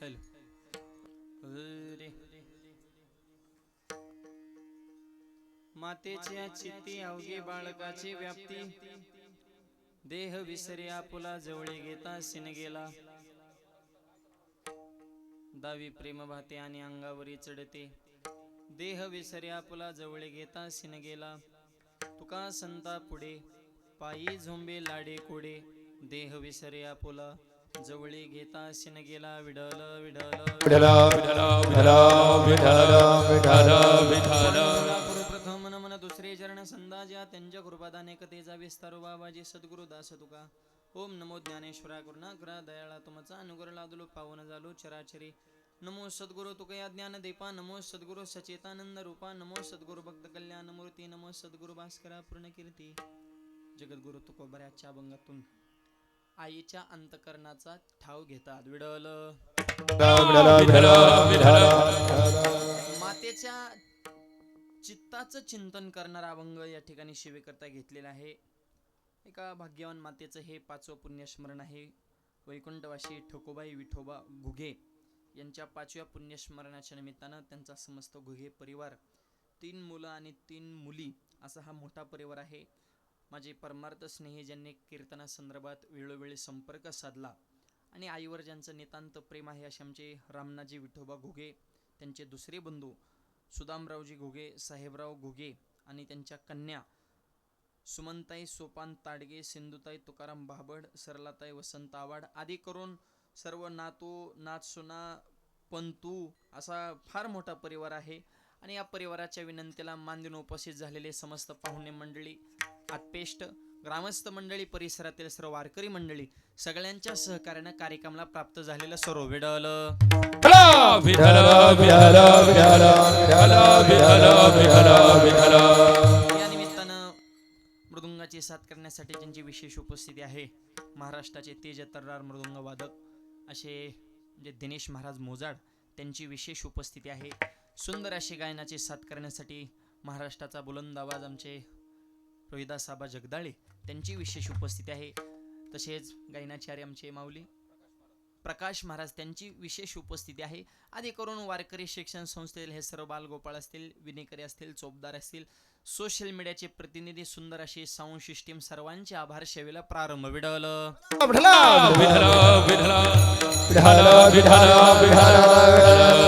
अरे मातेच्या चित्ती अवघे बाळकाची व्याप्ती, देह विसरे आपुला जवळे घेता सिन गेला. दावी प्रेम भाते आणि अंगावरी चढते, देह विसरे आपुला जवळे घेता सिन गेला. तुका संता पुढे पायी झोंबे लाडे कोडे, देह विसरे आपुला जवळे घेता सिन गेला. Widal Widal Vitthal Vitthal Vitthal Vitthal Vitthal. प्रथम नमन दुसरे चरण संदाजा, त्यांच्या कृपादाने कथेचा विस्तारो बाबाजी सद्गुरु दास तुका. ओम नमो ज्ञानेश्वरा करुणा दयाळा तुमचा अनुग्रह लादलो पावन झालो चराचरी. नमो सद्गुरु तुकया ज्ञान दीपा, नमो सद्गुरु सचेतानंद रूपा, नमो सद्गुरु भक्त कल्याण मूर्ती, नमो सद्गुरु भास्करा पूर्ण कीर्ती. जगद्गुरु तुकोबऱ्याच्या अभंगातून आईच्या अंतकरणाचा ठाव घेतात. विडल मातेच्या चित्ताचं चिंतन करणारा अभंग या ठिकाणी शिवेकरता घेतलेला आहे. एका भाग्यवान मातेचं हे 5वं पुण्यस्मरण आहे. वैकुंठवासी ठकोबाई विठोबा घुगे यांच्या 5व्या पुण्यस्मरणाच्या निमित्तानं त्यांचा समस्त घुगे परिवार, 3 मुलं आणि 3 मुली असा हा मोठा परिवार आहे. माझे परमार्थ स्नेही ज्यांनी कीर्तनासंदर्भात वेळोवेळी संपर्क साधला आणि आईवर ज्यांचं नितांत प्रेम आहे असे आमचे रामनाजी विठोबा घुगे, त्यांचे दुसरे बंधू सुदामरावजी घुगे, साहेबराव घुगे आणि त्यांच्या कन्या सुमनताई सोपान ताडगे, सिंधुताई तुकाराम भाबड, सरलाताई वसंत आवाड आदी करून सर्व नातू नातसुना पंतू असा फार मोठा परिवार आहे. आणि या परिवाराच्या विनंतीला मान देऊन उपस्थित झालेले समस्त पाहुणे मंडळी, आत्पेष्ट ग्रामस्थ मंडळी, परिसरातील सर्व वारकरी मंडळी सगळ्यांच्या सहकार्याने कार्यक्रमाला प्राप्त झालेलं सर्व विडल या निमित्तानं मृदुंगाची साथ करण्यासाठी ज्यांची विशेष उपस्थिती आहे, महाराष्ट्राचे तेज तर्रार मृदुंग वादक असे म्हणजे दिनेश महाराज मोजाड, त्यांची विशेष उपस्थिती आहे. सुंदर अशी गायनाची साथ करण्यासाठी महाराष्ट्राचा बुलंद आवाज आमचे रोहिदास आबा जगदाळे, त्यांची विशेष उपस्थिती आहे. तसेच गायनाचार्य आमचे माऊली प्रकाश महाराज, त्यांची विशेष उपस्थिती आहे. आदी करून वारकरी शिक्षण संस्थेतील हे सर्व बालगोपाळ असतील, विनेकरी असतील, चोपदार असतील, सोशल मीडियाचे प्रतिनिधी, सुंदर अशी साऊंड सिस्टीम, सर्वांचे आभार सेवेला प्रारंभ. विडल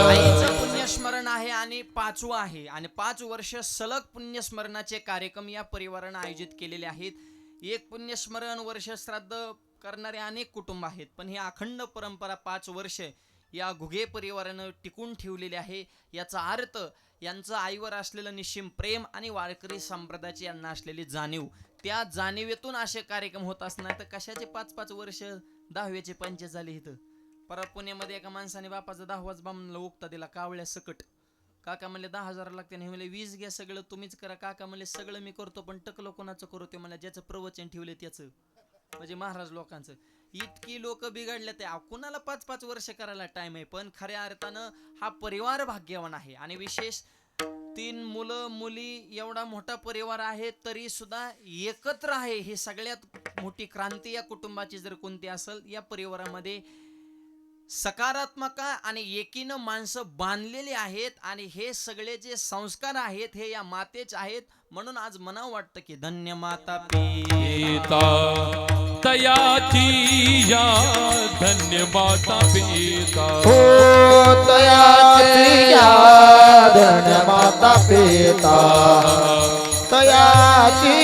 आईचं पुण्यस्मरण आहे आणि 5वं आहे आणि 5 वर्ष सलग पुण्यस्मरणाचे कार्यक्रम या परिवारानं आयोजित केलेले आहेत. एक पुण्यस्मरण वर्ष श्राद्ध करणारे अनेक कुटुंब आहेत, पण ही अखंड परंपरा 5 वर्ष या घुगे परिवारानं टिकून ठेवलेली आहे. याचा अर्थ यांचं आईवर असलेलं निश्चिम प्रेम आणि वारकरी संप्रदायाची यांना असलेली जाणीव, त्या जाणीवेतून असे कार्यक्रम होत असणार. तर कशाचे 5-5 वर्ष 10व्याचे 5 झाले इथं. परत पुण्यामध्ये एका माणसाने बापाचा 10वाच बामणला उक्ता दिला कावळ्या सकट. काका म्हणले 10,000 लागते, नाही म्हणले 20 घ्या, सगळं तुम्हीच करा. काका म्हणले सगळं मी करतो पण टकलं कोणाचं करू, ते मला ज्याचं प्रवचन ठेवले त्याचं, म्हणजे महाराज लोकांचं. इतकी लोक बिघडले ते कुणाला 5-5 वर्ष करायला टाइम आहे. पण खऱ्या अर्थानं हा परिवार भाग्यवान आहे. आणि विशेष 3 मुलं मुली एवढा मोठा परिवार आहे तरी सुद्धा एकत्र आहे. हे सगळ्यात मोठी क्रांती या कुटुंबाची जर कोणती असेल, या परिवारामध्ये सकारात्मक आणि एकीनं माणसं बांधलेली आहेत. आणि हे सगळे जे संस्कार आहेत हे या मातेच आहेत. म्हणून आज मनाव वाटतं की धन्य माता पिता तयाची या, धन्य माता पिता हो तयाची या, धन्य माता पिता तयाची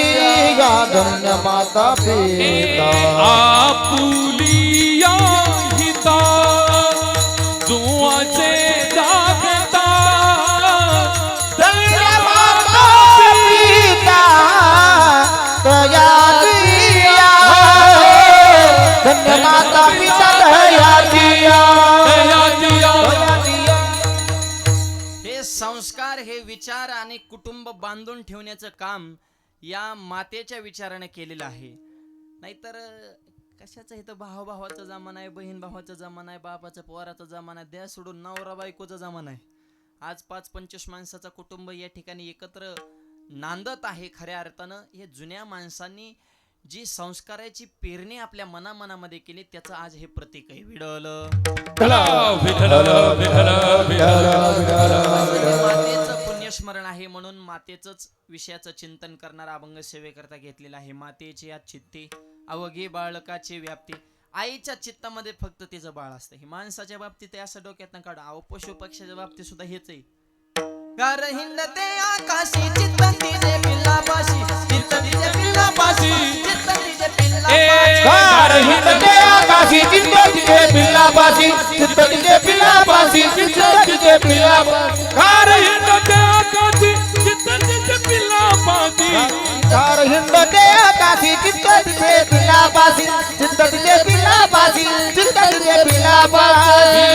या, धन्य माता पिता आपुलिया हिता जुवाचे जागता, धन्य माता पिता तयाची या, धन्य माता पिता तयाची या. हे संस्कार, हे विचार आणि कुटुंब बांधून ठेवण्याचं काम या मातेच्या विचाराने केलेलं आहे. नाहीतर कशाचं इथं भावाचा जमाना आहे, बहीण भावाचा जमाना आहे, बापाचा पोराचा जमाना आहे, द्या सोडून नवरा बायकोचा जमाना आहे. आज 5-25 माणसाचा कुटुंब या ठिकाणी एकत्र नांदत आहे. खऱ्या अर्थानं हे जुन्या माणसांनी जी संस्काराची पेरणी आपल्या मनामध्ये केली त्याचं आज हे प्रतीक आहे. विडल मातेचं पुण्यस्मरण आहे म्हणून मातेचंच विषयाचं चिंतन करणारा अभंग सेवेकरता घेतलेला आहे. मातेची आज चित्ती अवघी बाळकाची व्याप्ती. आईच्या चित्तामध्ये फक्त तिचं बाळ असतं. ही माणसाच्या बाबतीत आहे असं डोक्यात न काढा. अहो पशु पक्ष्याच्या बाबतीत सुद्धा हेच आहे. गार हिंडते आकाशी चित्त तिचे पिल्लापाशी, चित्त तिचे पिल्लापाशी, चित्त तिचे पिल्लापाशी. गार हिंडते आकाशी चित्त तिचे पिल्लापाशी, चित्त तिचे पिल्लापाशी, चित्त तिचे पिल्लापाशी. गार हिंडते आकाशी चित्त तिचे पिल्लापाशी. गार हिंडते आकाशी चित्त तिचे पिल्लापाशी, चित्त तिचे पिल्लापाशी, चित्त तिचे पिल्लापाशी.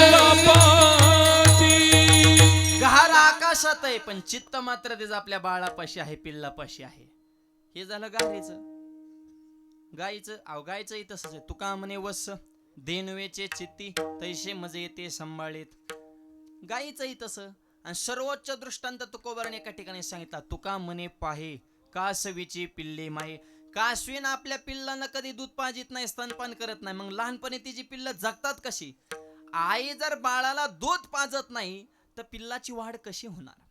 गहार आकाशात आहे पण चित्त मात्र त्याचं आपल्या बाळापाशी आहे, पिल्लापाशी आहे. हे झालं गारीचं. गाईचं अव गायचं तसंच आहे. तुका म्हणे वस देनवेचे चित्ती तैसे मजे येते संभाळीत. गाईचंही तसं. आणि सर्वोच्च दृष्टांत तुकोबाराने एका ठिकाणी सांगितला. तुका म्हणे पाहे कासवीची पिल्ले माये. कासवीन आपल्या पिल्लांना कधी दूध पाजित नाही, स्तनपान करत नाही. मग लहानपणी तिची पिल्लं जगतात कशी? आई जर बाळाला दूध पाजत नाही तर पिल्लाची वाढ कशी होणार?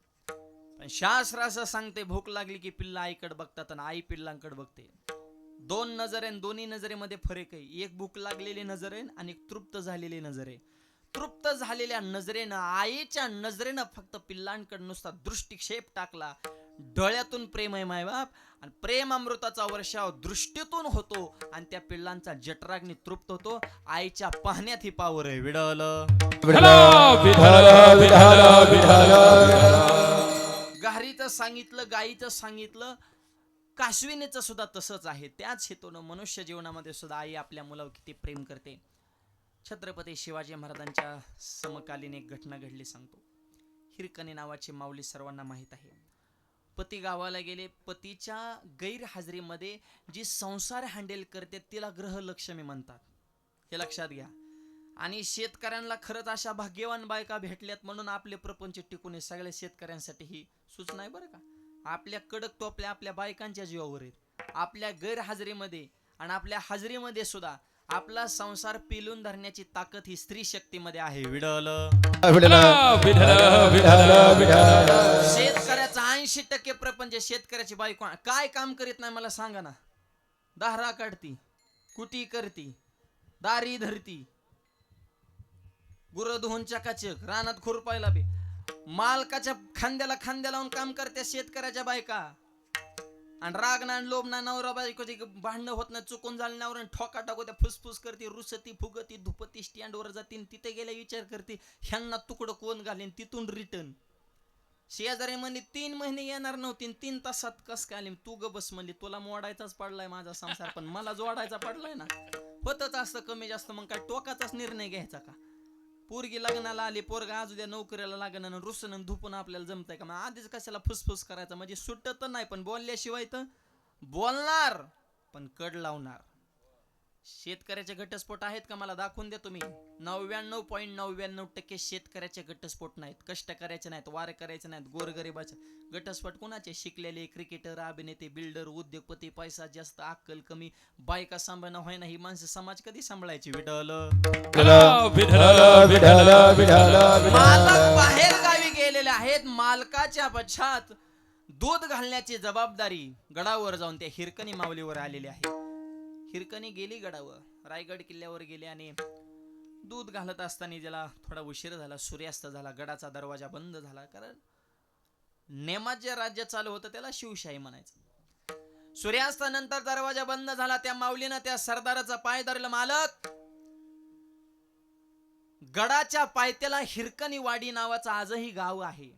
पण शास्त्र असं सांगते भूक लागली की पिल्ला आईकडे बघतात आणि आई पिल्लांकडे बघते. दोन नजर आहे, दोन्ही नजरेमध्ये फरक आहे. एक भूक लागलेली नजर आहे आणि एक तृप्त झालेली नजर आहे. तृप्त झालेल्या नजरेनं आईच्या नजरेनं फक्त पिल्लांकडे नुसता दृष्टिक्षेप टाकला. डोळ्यातून प्रेम आहे मायबाप आणि प्रेम अमृताचा वर्षाव दृष्टीतून होतो आणि त्या पिल्लांचा जठराग्नी तृप्त होतो. आईच्या पाहण्यात ही पावर आहे. विडल गारीचं सांगितलं, गाईचं सांगितलं, कासविनेचं सुद्धा तसंच आहे. त्याच हेतूनं मनुष्य जीवनामध्ये सुद्धा आई आपल्या मुलावर किती प्रेम करते. छत्रपती शिवाजी महाराजांच्या समकालीन एक घटना घडली सांगतो. हिरकणी नावाची माऊली सर्वांना माहित आहे. पती गावाला गेले. पतीच्या गैरहजेरीमध्ये जी संसार हँडल करते तिला ग्रहलक्ष्मी म्हणतात. हे लक्षात घ्या. आणि शेतकऱ्यांना खरंच अशा भाग्यवान बायका भेटल्यात म्हणून आपले प्रपंच टिकून सगळ्या शेतकऱ्यांसाठी ही सूचना आहे बरं का. आपल्या कडक टोपल्या आपल्या बायकांच्या जीवावर आहेत. आपल्या गैरहजेरीमध्ये आणि आपल्या हजेरीमध्ये सुद्धा आपला संसार पिलून धरण्याची ताकद ही स्त्री शक्तीमध्ये आहे. विडल शेतकऱ्याचा 80% प्रपंच शेतकऱ्याची बायको काय काम करीत नाही मला सांगा ना. दाहरा काढती, कुटी करती, दारी धरती, गुरं धुवून चकाचक, रानात खुरपायला बी मालकाच्या खांद्याला खांद्या लावून काम करते शेतकऱ्याच्या बायका. आणि राग ना लोभ ना नवरा बायकोची भांडणं होत ना, चुकून झालं नवरा ठोका टाकू त्या फुसफुस करते, रुसती फुगती धुपती स्टँडवर जातील, तिथे गेल्या विचार करते ह्यांना तुकडं कोण घालीन, तिथून रिटर्न. शेजारी म्हणली 3 महिने येणार नव्हती, 3 तासात कस काय आली. तू ग बस म्हणली, तुला मोडायचाच पडलाय माझा संसार पण मला जोडायचा पडलाय ना. होतच असतं कमी जास्त. मग काय टोकाचाच निर्णय घ्यायचा का? पोरगी लग्नाला आली, पोरगा आज उद्या नोकरीला लागणं, रुसन धुपून आपल्याला जमतंय का? मग आधीच कशाला फुसफुस करायचं? म्हणजे सुटत नाही पण बोलल्याशिवाय तर बोलणार पण कड लावणार. शेतकऱ्याचे घटस्फोट आहेत का? मला दाखवून द्या तुम्ही. 99.99% शेतकऱ्याचे घटस्फोट नाहीत, कष्ट करायचे नाहीत, वार करायचे नाहीत, गोरगरिबाचे घटस्फोट कुणाचे? शिकलेले, क्रिकेटर, अभिनेते, बिल्डर, उद्योगपती, पैसा जास्त, अक्कल कमी, बायका सांभाळणं होय ना. ही माणसं समाज कधी सांभाळायची? विडल मालक बाहेर गावी गेलेले आहेत. मालकाच्या पश्चात दूध घालण्याची जबाबदारी गडावर जाऊन त्या हिरकणी माऊलीवर आलेली आहे. हिरकणी गेली गडावर, रायगड किल्ल्यावर गेली आणि दूध घालत असताना ज्याला थोडा उशीर झाला, सूर्यास्त झाला, गडाचा दरवाजा बंद झाला. कारण नेमात जे राज्य चालू होतं त्याला शिवशाही म्हणायचं. सूर्यास्तानंतर दरवाजा बंद झाला. त्या माऊलीनं त्या सरदाराचा पाय धरला. मालक, गडाच्या पायथ्याला हिरकणी वाडी नावाचं आजही गाव आहे.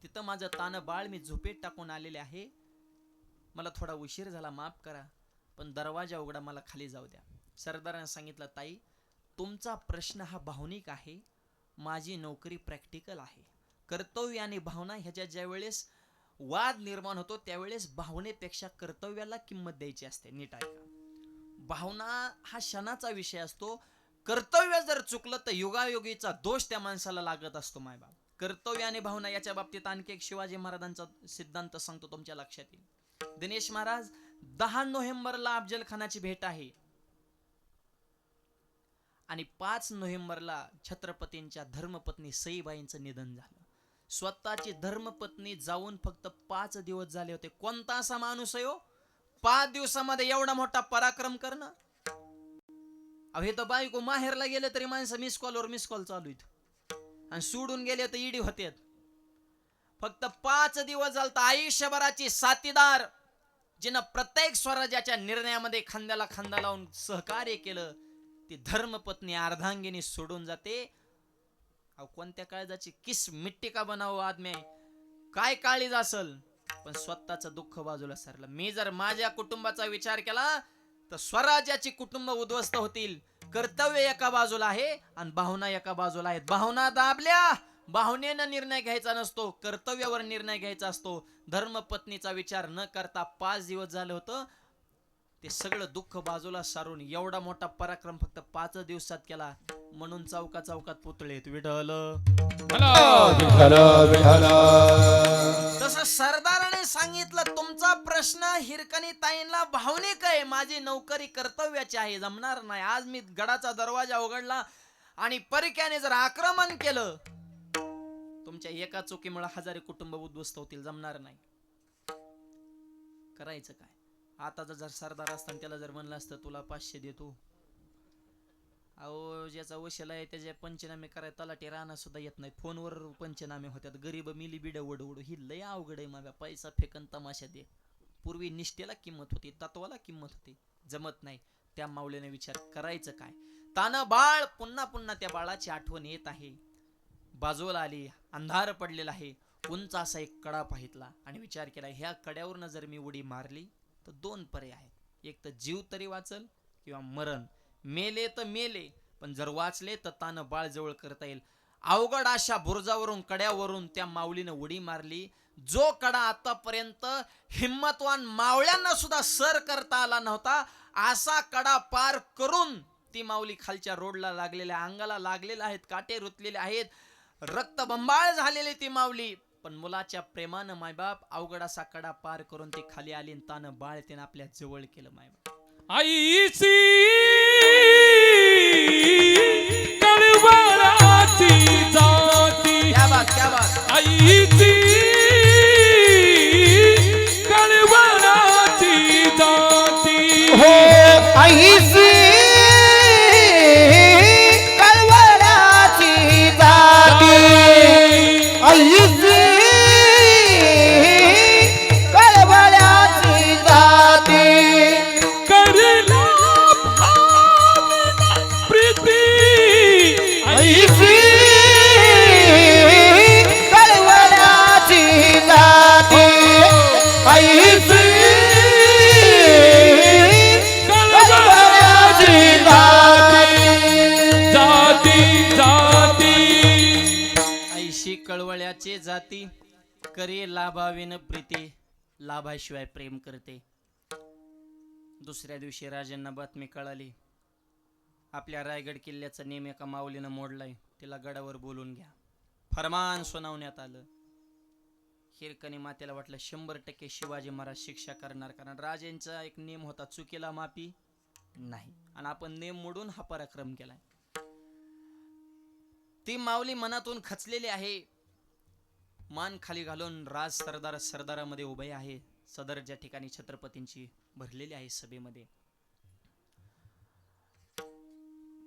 तिथं माझं तान बाळ मी झोपेत टाकून आलेले आहे. मला थोडा उशीर झाला, माफ करा, पण दरवाजा उघडा, मला खाली जाऊ द्या. सरदाराने सांगितलं, ताई तुमचा प्रश्न हा भावनिक आहे, माझी नोकरी प्रॅक्टिकल आहे. कर्तव्य आणि भावना ह्याच्या ज्या वेळेस वाद निर्माण होतो त्यावेळेस भावनेपेक्षा कर्तव्याला किंमत द्यायची असते. नीट ऐका. भावना हा क्षणाचा विषय असतो. कर्तव्य जर चुकलं तर युगायोगीचा दोष त्या माणसाला लागत असतो. मायबाप, कर्तव्य आणि भावना याच्या बाबतीत आणखी एक शिवाजी महाराजांचा सिद्धांत सांगतो, तुमच्या लक्षात येईल. दिनेश महाराज 10 नोव्हेंबरला अफजल खानाची भेट आहे आणि 5 नोव्हेंबरला छत्रपतींच्या धर्मपत्नी सईबाईंचं निधन झालं. स्वतःची धर्मपत्नी जाऊन फक्त 5 दिवस झाले होते. कोणता असा माणूस आहे हो 5 दिवसामध्ये एवढा मोठा पराक्रम करणं? अहो तर बायको माहेरला गेले तरी माणसं मिस कॉलवर मिस कॉल चालू आहेत आणि सोडून गेले तर ईडी होते. फक्त 5 दिवस झालत आयुष्यभराची साथीदार जिनं प्रत्येक स्वराज्याच्या निर्णयामध्ये खांद्याला खांदा लावून सहकार्य केलं, ती धर्मपत्नी अर्धांगिनी सोडून जाते. अहो कोणत्या काळजाची किस मिट्टी का बनावं आदमी, काय काळीज असल. पण स्वतःचं दुःख बाजूला सरलं. मी जर माझ्या कुटुंबाचा विचार केला तर स्वराज्याची कुटुंब उद्ध्वस्त होतील. कर्तव्य एका बाजूला आहे आणि भावना एका बाजूला आहेत. भावना दाबल्या, भावनेनं निर्णय घ्यायचा नसतो, कर्तव्यावर निर्णय घ्यायचा असतो. धर्मपत्नीचा विचार न करता 5 दिवस झालं होतं. ते सगळं दुःख बाजूला सारून एवढा मोठा पराक्रम फक्त 5 दिवसात केला. म्हणून चौका चौकात पुतळेत विठ्ठल. तसं सरदाराने सांगितलं, तुमचा प्रश्न हिरकणी ताईंना भावनिक आहे, माझी नोकरी कर्तव्याची आहे, जमणार नाही. आज मी गडाचा दरवाजा उघडला आणि परक्याने जर आक्रमण केलं, तुमच्या एका चुकीमुळे हजारो कुटुंब उद्ध्वस्त होतील, जमणार नाही. करायचं काय? आता जर सरदार असताना त्याला जर म्हणलं असतं तुला 500 देतो, अहो ज्याचा वशीला आहे त्याचे पंचनामे करायला तलाठी राहणं सुद्धा येत नाही. फोनवर पंचनामे होतात. गरीब मिली बिड उड उड. ही लय अवघड आहे. माझा पैसा फेकन तमाशा दे. पूर्वी निष्ठेला किंमत होती, तत्वाला किंमत होती. जमत नाही. त्या माऊलीने विचार करायचं काय? तानं बाळ, पुन्हा पुन्हा त्या बाळाची आठवण येत आहे. बाजूला आली, अंधार पडलेला आहे. उंच असा एक कडा पाहितला आणि विचार केला, ह्या कड्यावरनं जर मी उडी मारली तर 2 पर्याय आहेत. एक तर जीव तरी वाचल किंवा मरण. मेले तर मेले, पण जर वाचले तर तानं बाळ जवळ करता येईल. अवघड अशा बुरुजावरून, कड्यावरून त्या माऊलीनं उडी मारली. जो कडा आतापर्यंत हिम्मतवान मावळ्यांना सुद्धा सर करता आला नव्हता, असा कडा पार करून ती माऊली खालच्या रोडला लागलेल्या, अंगाला लागलेल्या आहेत, काटे रुतलेले आहेत, रक्तबंबाळ झालेली ती माऊली. पण मुलाच्या प्रेमानं मायबाप अवघड असा कडा पार करून ती खाली आली आणि तानं बाळ त्यानं आपल्या जवळ केलं. मायबाप आईची कळवळाची जाती, क्या बात आईची कळवळाची जाती. हो आईची कळवळाची जाती, आईची कळवळाची जाती. करला भावना प्रीती, आईची कळवळाची जाती, आईची कळवळाची जाती जाती. ऐशी कळवळ्याचे जाती, करे लाभाविन प्रीती, लाभाशिवाय प्रेम करते. दुसऱ्या दिवशी राजांना बातमी कळाली, आपल्या रायगड किल्ल्याचा नेम एका माऊलीनं मोडलाय, तिला गडावर बोलून घ्या. फरमान सुनावण्यात आलं. हिरकणी मातेला वाटलं 100% शिवाजी महाराज शिक्षा करणार, कारण राजांचा एक नेम होता, चुकीला माफी नाही, आणि आपण नेम मोडून हा पराक्रम केलाय. ती माऊली मनातून खचलेली आहे. मान खाली घालून राज सरदार सरदारामध्ये उभे आहे. सदर ज्या ठिकाणी छत्रपतींची भरलेली आहे सभेमध्ये.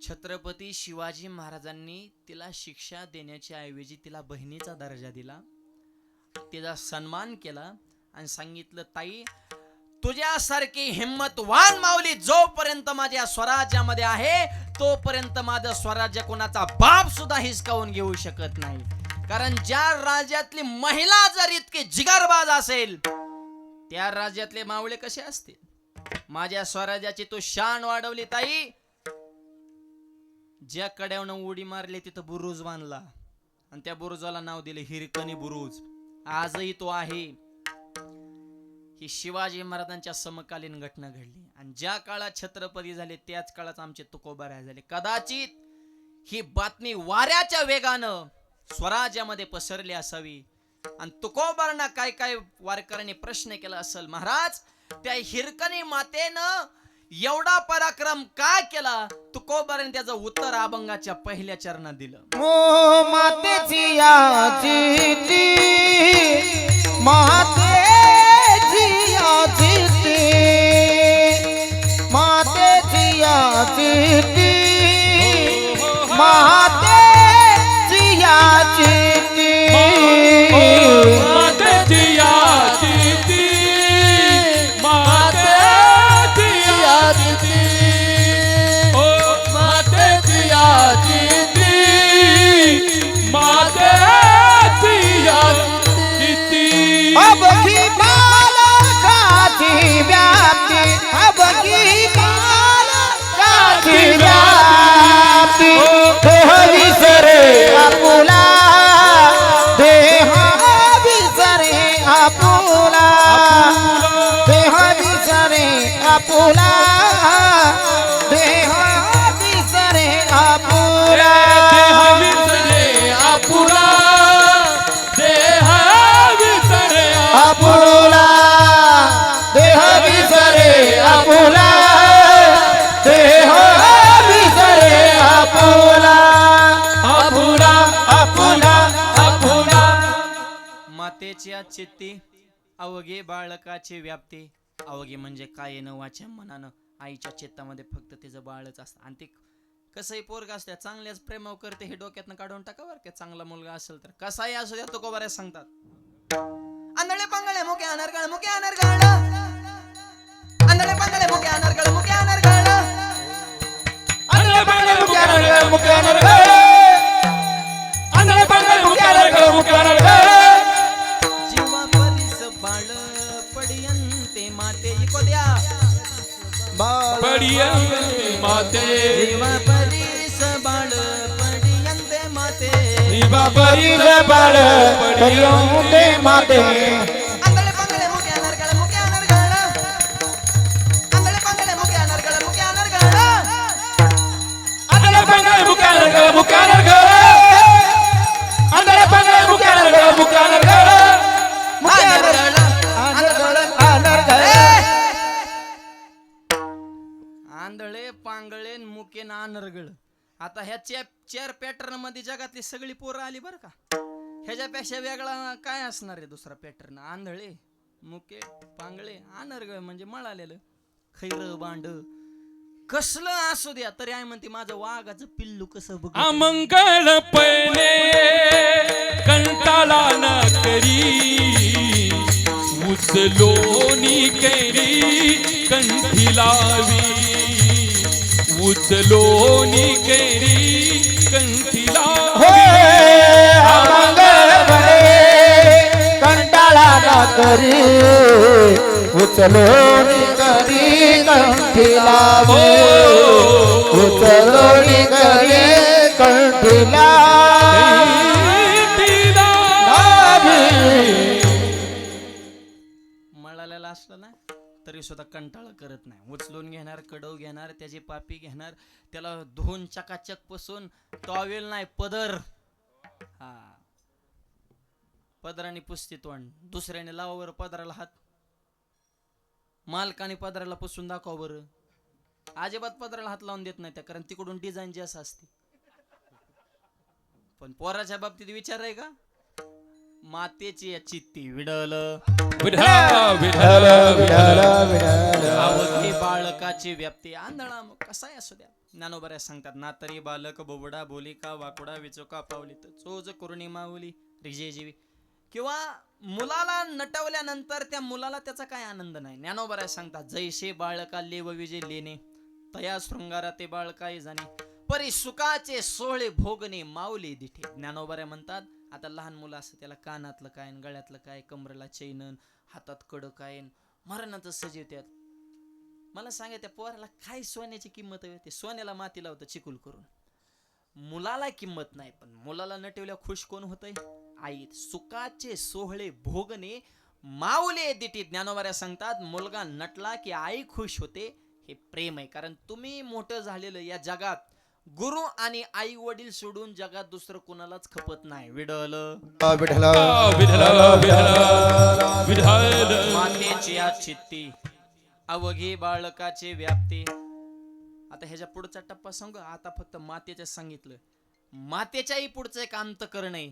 छत्रपती शिवाजी महाराजांनी तिला शिक्षा देण्याच्या ऐवजी तिला बहिणीचा दर्जा दिला, तिचा सन्मान केला आणि सांगितलं, ताई तुझ्यासारखी हिम्मतवान माऊली जोपर्यंत माझ्या स्वराज्यामध्ये आहे तोपर्यंत माझं स्वराज्य कोणाचा बाप सुद्धा हिसकावून घेऊ शकत नाही. कारण ज्या राज्यातली महिला जर इतकी जिगरबाज असेल, त्या राज्यातले मावळे कसे असतील? माझ्या स्वराज्याची तू शान वाढवली ताई. ज्या कड्यावनं उडी मारली तिथं बुरुज बांधला आणि त्या बुरुजाला नाव दिले हिरकणी बुरुज. आजही तो आहे. ही शिवाजी महाराजांच्या समकालीन घटना घडली आणि ज्या काळात छत्रपती झाले त्याच काळात आमचे तुकोबाराय झाले. कदाचित ही बातमी वाऱ्याच्या वेगानं स्वराज्यामध्ये पसरली असावी आणि तुकोबारांना काय काय वारकऱ्यांनी प्रश्न केला असेल, महाराज त्या हिरकणी मातेनं एवढा पराक्रम का केला तुकोबाराने त्याचं उत्तर अभंगाच्या पहिल्या चरणात दिलं. ओ मातेची याचिती मातेची याचिती मातेची याचिती मातेची याचिती मातेची याचिती मातेची याचिती ओ मातेची याचिती मातेची याचिती अबकी बालकाची व्याप्ती अबकी बालकाची व्याप्ती देह विसरे आपुला देह विसरे आपुला देह विसरे आपुला देह विसरे आपुला देह विसरे आपुला देह विसरे आपुला देह विसरे आपुला देह विसरे आपुला आपुला आपुला आपुला मातेची चित्ती अवघे बाळकाची व्याप्ती. अवघे म्हणजे काय न वाच्या मनानं आईच्या चित्तामध्ये फक्त तिचं बाळच असतं. आणि ते कसंही पोरग असतं चांगल्याच प्रेमाव करते हे डोक्यातनं काढून टाका बरं का. चांगला मुलगा असेल तर कसाही असू द्या तो बऱ्याच सांगतात. आंधळे पांगळे मुके अनर्गळ मुके अनर्गळ आंधळे पांगळे मुके अनर्गळ मुके अनर्गळ आंधळे पांगळे मुके मुक्यानर्गळ आंधळे पांगळे मुके जीवा परिस बाळ पडियंते माते इको द्या पडियंते माते जीवा परिस बाळ पडियंते माते परिस बाळ परियंते माते आंधळे पांगळे मुके अनर्गळ मुके अनर्गळ आंधळे पांगळे मुके अनर्गळ मुके अनर्गळ आंधळे पांगळे मुके आंधळे पांगळे मुके आंधळे पांगळे मुके ना अनर्गळ. आता ह्या चार पॅटर्न मध्ये जगातली सगळी पोरं आली बरं का. ह्याच्यापेक्षा वेगळा काय असणार आहे दुसरा पॅटर्न. आंधळे मुके पांगळे अनर्गळ म्हणजे मळालेलं खैर बांड कसलं असू द्या तरी आहे म्हणते माझं वाघाचं पिल्लू कसं बघ. अमंगल पहिले कंटाळा न करी उचलोनी केली कंठी लावी उचलोनी केली कंठी लावी मंगळ भले कंटाळा न करी उचलो करी कंठी लावी उचलो करी कंठी लावी मळालेला असलं ना तरी सुद्धा कंटाळा करत नाही. उचलून घेणार कडव घेणार त्याची पापी घेणार त्याला धुवून चकाचक पुसून टॉवेल नाही पदर हा पदराने पुसते तोंड दुसऱ्याने लावावर पदराला हात मालकाने पदराला पुसून दाखवा बरं. अजिबात पदराला हात लावून देत नाही त्या कारण तिकडून डिझाईन जास्त असते. पण पोराच्या बाबतीत विचार आहे का मातेची या चित्ती विडल अवघी बाळकाची व्याप्ती आंधळा मग कसाही असू द्या. ज्ञानोबऱ्या सांगतात ना तरी बालक बोबडा बोलिका वाकुडा विचोका पावली तर चोज करुणी माऊली रिजेजीवी. किंवा मुलाला नटवल्यानंतर त्या मुलाला त्याचा काय आनंद नाही. ज्ञानोबऱ्या सांगतात जैसे बाळका लेव विजे लेणे तया शृंगारा ते बाळकाई जाणे परी सुखाचे सोहळे भोगणे माऊली दिठे. ज्ञानोबऱ्या म्हणतात आता लहान मुलं असतं त्याला कानातलं काय गळ्यातलं काय कमरेला चैनन हातात कडं काय मरणाचं सजीवत्यात. मला सांगा त्या पोराला काय सोन्याची किंमत आहे. ते सोन्याला माती लावतं चिकुल करून. मुलाला किंमत नाही पण मुलाला नटवल्या खुश कोण होतंय आई. सुखाचे सोहळे भोगणे माऊले दिटी. ज्ञानोबऱ्या सांगतात मुलगा नटला की आई खुश होते हे प्रेम आहे. कारण तुम्ही मोठं झालेलं या जगात गुरु आणि आई वडील सोडून जगात दुसरं कोणालाच खपत नाही. विडल मातेची या चित्ती अवघी बाळकाचे व्याप्ती. आता ह्याच्या पुढचा टप्पा सांगू. आता फक्त मातेचं सांगितलं. मातेच्याही पुढचं एक अंतःकरण आहे,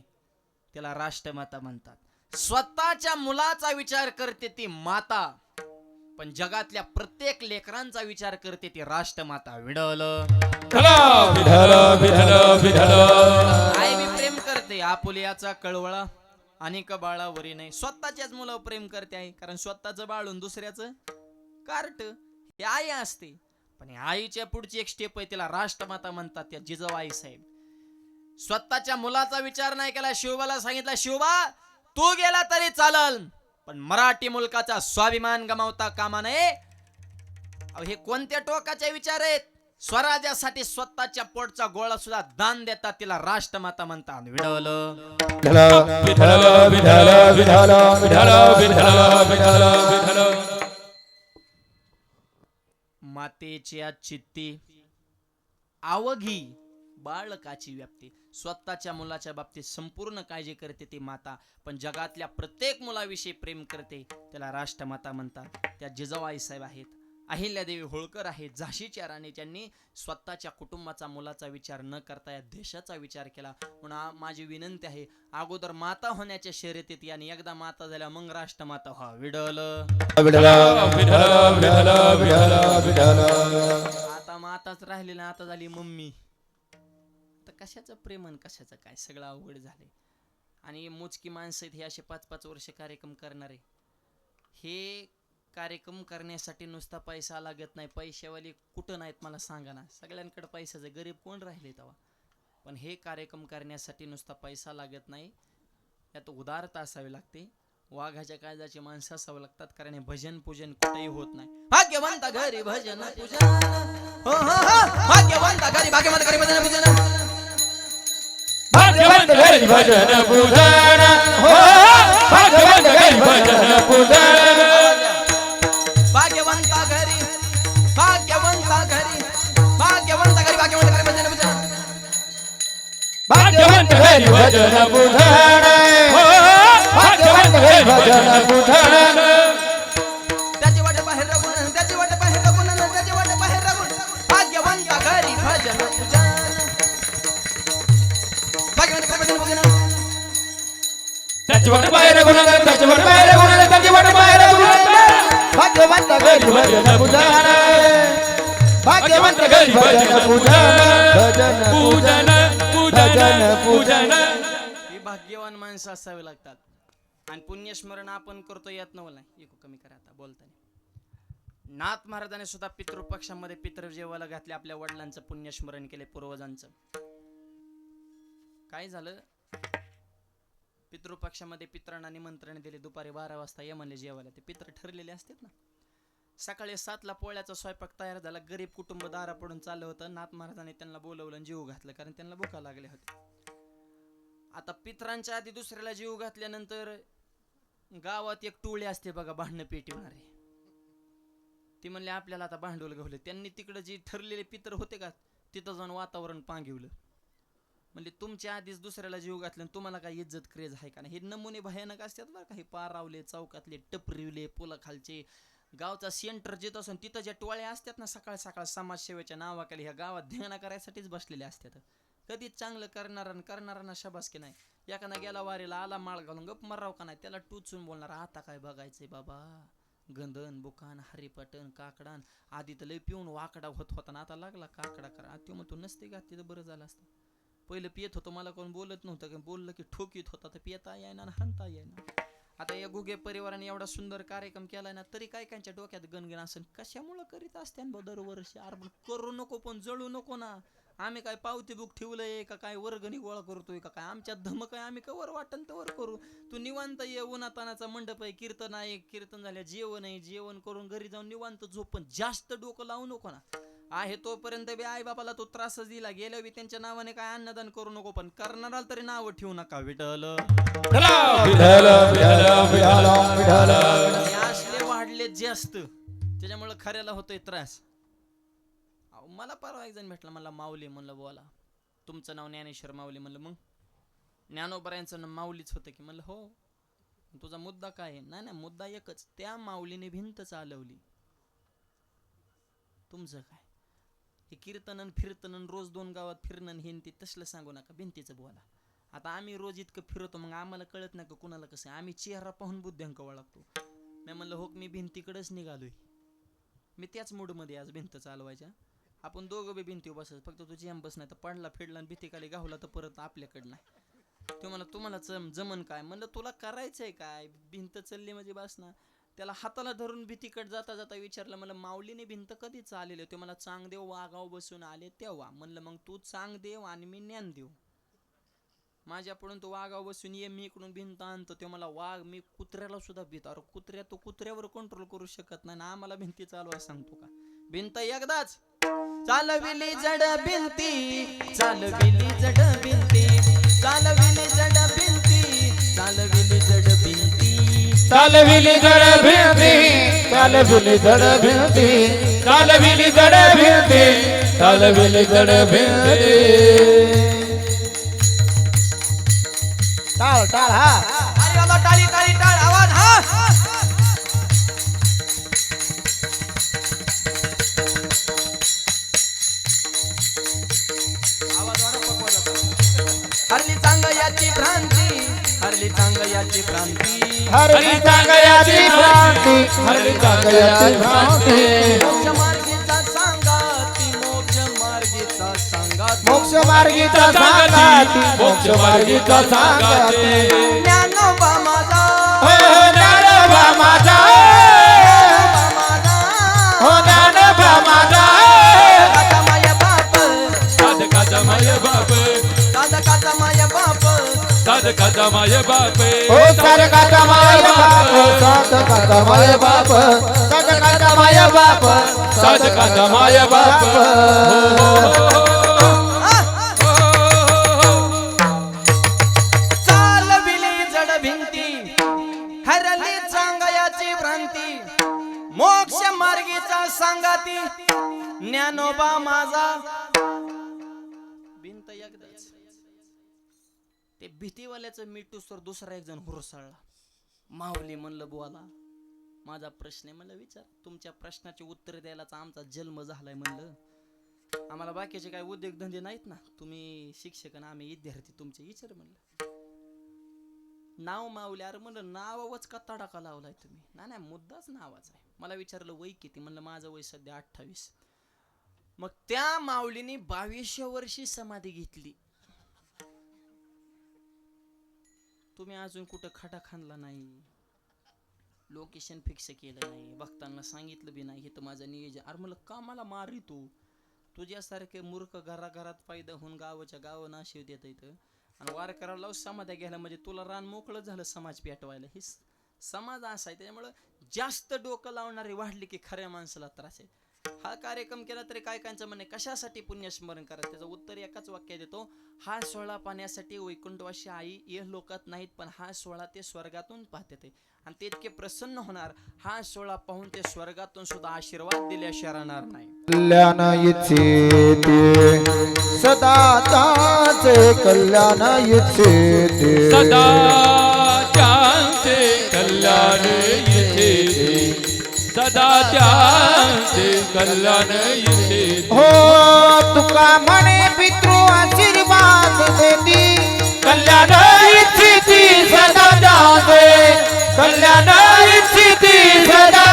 त्याला राष्ट्रमाता म्हणतात. स्वतःच्या मुलाचा विचार करते ती माता, पण जगातल्या प्रत्येक लेकरांचा विचार करते ती राष्ट्रमाता. विडल आई बी प्रेम करते, आपुलियाचा कळवळा अनेक बाळावरी नाही. स्वतःच्याच मुलं प्रेम करते आहे, कारण स्वतःचं बाळून दुसऱ्याचं कार्ट हे आई असते. पण आईच्या पुढची एक स्टेप आहे, तिला राष्ट्रमाता म्हणतात. त्या जिजाबाई साहेब स्वतःच्या मुलाचा विचार नाही केला. शिवबाला सांगितलं, शिवबा तू गेला तरी चालल, पण मराठी मुलकाचा स्वाभिमान गमावता कामा नये. हे कोणत्या टोकाचे विचार आहेत? स्वराज्यासाठी स्वतःच्या पोटचा गोळा सुद्धा दान देतात, तिला राष्ट्रमाता म्हणतात. विडल मातेच्या चित्ती अवघी बाळकाची व्याप्ती. स्वतःच्या मुलाच्या बाबतीत संपूर्ण काळजी करते ती माता, पण जगातल्या प्रत्येक मुलाविषयी प्रेम करते, त्याला राष्ट्रमाता म्हणतात. त्या जिजाबाई साहेब आहेत. अहिल्यादेवी होळकर आहेत, झाशीच्या राणी, ज्यांनी स्वतःच्या कुटुंबाचा मुलाचा विचार न करता या देशाचा विचार केला. म्हणून माझी विनंती आहे, अगोदर माता होण्याच्या शर्यतीत आणि एकदा माता झाल्या मग राष्ट्रमाता व्हा. विडल आता माताच राहिली ना, आता झाली मम्मी. तर कशाचं प्रेमन कशाचं काय, सगळं अवघड झाले. आणि मोजकी माणसं हे असे 5-5 वर्ष कार्यक्रम करणारे. हे कार्यक्रम करण्यासाठी नुसता पैसा लागत नाही. पैशावाली कुठं नाहीत मला सांगा ना, सगळ्यांकडे पैसाचं, गरीब कोण राहिले तेव्हा. पण हे कार्यक्रम करण्यासाठी नुसता पैसा लागत नाही, यात उदारता असावी लागते, वाघाच्या काळजाची माणसं असावं लागतात. कारण हे भजन पूजन कुठेही होत नाही. भाग्यवंत घरी भजन पूजन, भाग्यवंत घरी भाग्यवंत घरी भजन पूजन, भाग्यवंत घरी भजन पूजन, भाग्यवंत घरी भजन पूजन, भाग्यवंत घरी भाग्यवंत घरी भाग्यवंत घरी भाग्यवंत घरी भजन पूजन, भाग्यवंत घरी भजन पूजन, भाग्यवंत घरी भजन पूजन. त्याची वाट बाहेर रगुन, त्याची वाट बाहेर रगुन, त्याची वाट बाहेर रगुन, भाग्यवंत घरी भजन पूजन, भाग्यवंत घरी भजन पूजन. त्याची वाट बाहेर गुण, त्याची वाट बाहेर गुण, त्याची वाट बाहेर गुण. भाग्यवंत घरी भजन पूजन, भाग्यवंत घरी भजन पूजन, पूजन पूजन पूजन. ही भाग्यवान माणसं असावे लागतात. आणि पुण्यस्मरण आपण करतो यात नवल नाही. एक कमी करा आता बोलताना. नाथ महाराजांनी सुद्धा पितृपक्षामध्ये पितृ जेवायला घातले, आपल्या वडिलांचं पुण्यस्मरण केले, पूर्वजांचं. काय झालं, पितृपक्षामध्ये पितरांना निमंत्रण दिले. दुपारी 12 वाजता ये म्हणले जेवायला. ते पित्र ठरलेले असतात ना. सकाळी 7ला पोळ्याचा स्वयंपाक तयार झाला. गरीब कुटुंब दारा पडून चाललं होतं. नाथ महाराजांनी त्यांना बोलवलं आणि जीव घातलं, कारण त्यांना भुका लागल्या होत्या. आता पितरांच्या आधी दुसऱ्याला जीव घातल्यानंतर गावात एक टोळी असते बघा, भांडणं पेटवणारे. ती म्हणले आपल्याला आता भांडवल घावले. त्यांनी तिकडे जे ठरलेले पितर होते का, तिथं जाऊन वातावरण पांगिवलं. म्हणजे तुमच्या आधीच दुसऱ्याला जीव घातलं, तुम्हाला काय इज्जत क्रेज आहे का नाही. हे नमुने भयानक असतात बरं का. हे पारावले, चौकातले, टपरीवले, पुलाखालचे, गावचा सेंटर जिथं असून तिथं ज्या टोळ्या असतात ना, सकाळ सकाळ समाजसेवेच्या नावाखाली ह्या गावात ध्यान करायसाठीच बसलेले असतात. कधीच चांगलं करणारा शाबासकी नाही. एखादा गेला वारीला, आला माळ घालून गप मराव का नाही, त्याला टुचून बोलणार आता काय बघायचंय बाबा, गंधन बुकान हरिपटन काकडान. आधी तर लय पिऊन वाकडा होत होता ना, आता लागला काकडा करा. तो म्हणतो नसते का, तिथं बरं झालं असतं. पहिलं पियत होतो, मला कोण बोलत नव्हतं, बोललं की ठोकीत होता, तर पियता येईना आणि हाणता येईना. आता या गुगे परिवाराने एवढा सुंदर कार्यक्रम केलाय ना, तरी काय कांच्या डोक्यात गणगण असेल, कशामुळे करीत असते दरवर्षी. अरे करू नको, पण जळू नको ना. आम्ही काय पावती बुक ठेवलंय का, काय वर्गणी गोळा करतोय का, काय आमच्यात धमक आहे, आम्ही कवर वाटन तर करू. तू निवांत ये, उन्हातानाचा मंडप आहे, कीर्तन आहे, कीर्तन झाल्या जेवण आहे, जेवण करून घरी जाऊन निवांत झोप, पण जास्त डोकं लावू नको ना. आहे तोपर्यंत बी आई बापाला तो त्रासच दिला. गेल्या बी त्यांच्या नावाने काय अन्नदान करू नको, पण करणारा तरी नाव ठेवू नका. विठ्ठल असले वाढले जास्त, त्याच्यामुळे खऱ्याला होतोय त्रास. मला परवा एक जण भेटला, मला माऊली म्हणलं बोला, तुमचं नाव ज्ञानेश्वर माऊली म्हणलं, मग ज्ञानोबरायांचं नाव माऊलीच होतं की. म्हणलं हो, तुझा मुद्दा काय आहे. नाही मुद्दा एकच, त्या माऊलीने भिंत चालवली, तुमचं काय? हे कीर्तनन फिरतनन रोज 2 गावात फिरणं हे ते तसलं सांगू नका, भिंतीचं बोला. आता आम्ही रोज इतकं फिरतो, मग आम्हाला कळत नाही का कुणाला कसं आहे? आम्ही चेहरा पाहून बुद्ध्यांक वळखतो. मी म्हणलं हो मी भिंतीकडेच निघालोय. मी त्याच मूडमध्ये आज भिंत चालवायच्या. आपण दोघं बी भिंतीवर बसायचं, फक्त तुझी एम बस नाही तर पडला फिरला आणि भीती खाली गावला तर परत आपल्याकडं नाही. तो म्हणला तुम्हाला जमन काय? म्हणलं तुला करायचंय काय? भिंत चलली म्हणजे बस ना. त्याला हाताला धरून भीतीकडे जाता जाता विचारलं, मला माऊलीने भिंत कधी चालले? ते मला चांगदेव वाघाव बसून आले तेव्हा. म्हणलं मग तू चांगदेव आणि मी ज्ञानदेव. माझ्याकडून तो वाघाव बसून ये, मी इकडून भिंत आणतो. ते मला वाघ, मी कुत्र्याला सुद्धा भीत. अरे कुत्र्या तो कुत्र्यावर कंट्रोल करू शकत नाही ना, आम्हाला भिंती चालवायला सांगतो का? भिंत एकदाच चालविली जड भिंती, चालविली जड भिंती, चालविली जड भिंती, चालविली जड भिंती, चालविली जड भिंती, चालविली जड भिंती, चालविली जड भिंती, चालविली जड भिंती. टाळ टाळ हा. अरे बाबा टाळी टाळी टाळ आवाज हा. आवाज हरली चांगयाची भ्रांती, हरली चांगयाची भ्रांती, हरली चांगयाची भ्रांती, हरली चांगयाची भ्रांती. मोक्ष मार्गीचा सांगाती, मोक्ष मार्गीचा सांगाती, मोक्ष मार्गीचा सांगाती, मोक्ष मार्गीचा सांगाती. ज्ञानोबा माझा, हो ज्ञानोबा माझा, हो ज्ञानोबा माझा. काका माय बाप, साधकाचा माय बाप, काका माय बाप, साधकाचा माय बाप, हो साधकाचा माय बाप, साधकाचा माय बाप, साधकाचा माय बाप, साधकाचा माय बाप. चालविली जड भिंती, हरली चांगयाची भ्रांती, मोक्ष मार्गीचा सांगाती, ज्ञानोबा माझा. भिंत एकदाच. ते भीतीवाल्याचं मिठूस तर दुसरा एक जण हुरसाळला. माऊली म्हणलं बोला, माझा प्रश्न आहे. म्हणलं विचार. तुमच्या प्रश्नाचे उत्तर द्यायलाच आमचा जन्म झालाय. म्हणलं आम्हाला बाकीचे काय उद्योगधंदे नाहीत ना, तुम्ही शिक्षक आणि आम्ही विद्यार्थी तुमचे विचार. म्हणलं नाव माऊली. अरे म्हणलं नावावच का तडाखा लावलाय तुम्ही? नाही मुद्दाच नावाचा आहे. मला विचारलं वय किती? म्हणलं माझं वय सध्या 28. मग त्या माऊलीने 22व्या वर्षी समाधी घेतली. तुम्ही अजून कुठं खटा खांदला नाही, लोकेशन फिक्स केलं नाही, भक्तांना सांगितलं बी नाही, हे तर माझं नियोजन. अरे म्हणलं का मला मारी तू? तुझ्यासारखे मूर्ख घराघरात फायदा होऊन गावाच्या गाव नाशिव देत येतं आणि वार करायला लावून समाध्या घ्यायला म्हणजे तुला रान मोकळं झालं समाज पेटवायला. हे समाज असा आहे. त्याच्यामुळं जास्त डोकं लावणारे वाढले की खऱ्या माणसाला त्रास आहे. हा कार्यक्रम केला तरी काय कायचं म्हणे कशासाठी पुण्यस्मरण करा? त्याचं उत्तर एकाच वाक्यात देतो, हा सोहळा पाहण्यासाठी वैकुंठवासी आई ये लोकात नाहीत, पण हा सोहळा ते स्वर्गातून पाहते ते आणि ते इतके प्रसन्न होणार. हा सोहळा पाहून ते स्वर्गातून सुद्धा आशीर्वाद दिल्याशिवाय राहणार नाही. कल्याण इच्छिते सदा ताचे, कल्याण इच्छिते सदा त्यांचे कल्याण इच्छिते, सदा त्यांचे कल्याण इच्छिते. हो तुका म्हणे पितृ आशीर्वाद देती, कल्याण इच्छिते सदा जाते, कल्याण इच्छिती सदा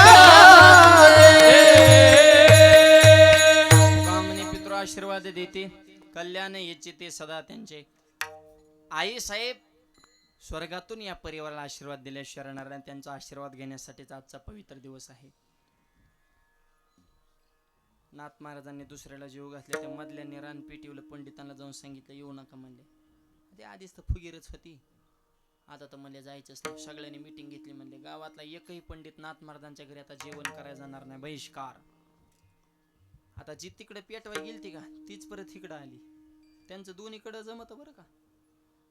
कामने पितृ आशीर्वाद देते, कल्याण इच्छिते सदा त्यांचे. आई साहेब स्वर्गातून या परिवाराला आशीर्वाद दिल्याशिवाय राहणार नाही. त्यांचा आशीर्वाद घेण्यासाठीचा आजचा पवित्र दिवस आहे. नाथ महाराजांनी दुसऱ्याला जीव घातले, त्या मधल्या रान पेटवलं, पंडितांना जाऊन सांगितलं येऊ नका म्हणले. ते आधीच तर फुगीरच होती, आता तर म्हणले जायचंच नाही. सगळ्यांनी मिटिंग घेतली, म्हणले गावातला एकही पंडित नाथ महाराजांच्या घरी आता जेवण करायला जाणार नाही, बहिष्कार. आता जी तिकडे पेटवाय गेलती का तीच परत इकडं आली. त्यांचं दोन्हीकडं जमत बरं का,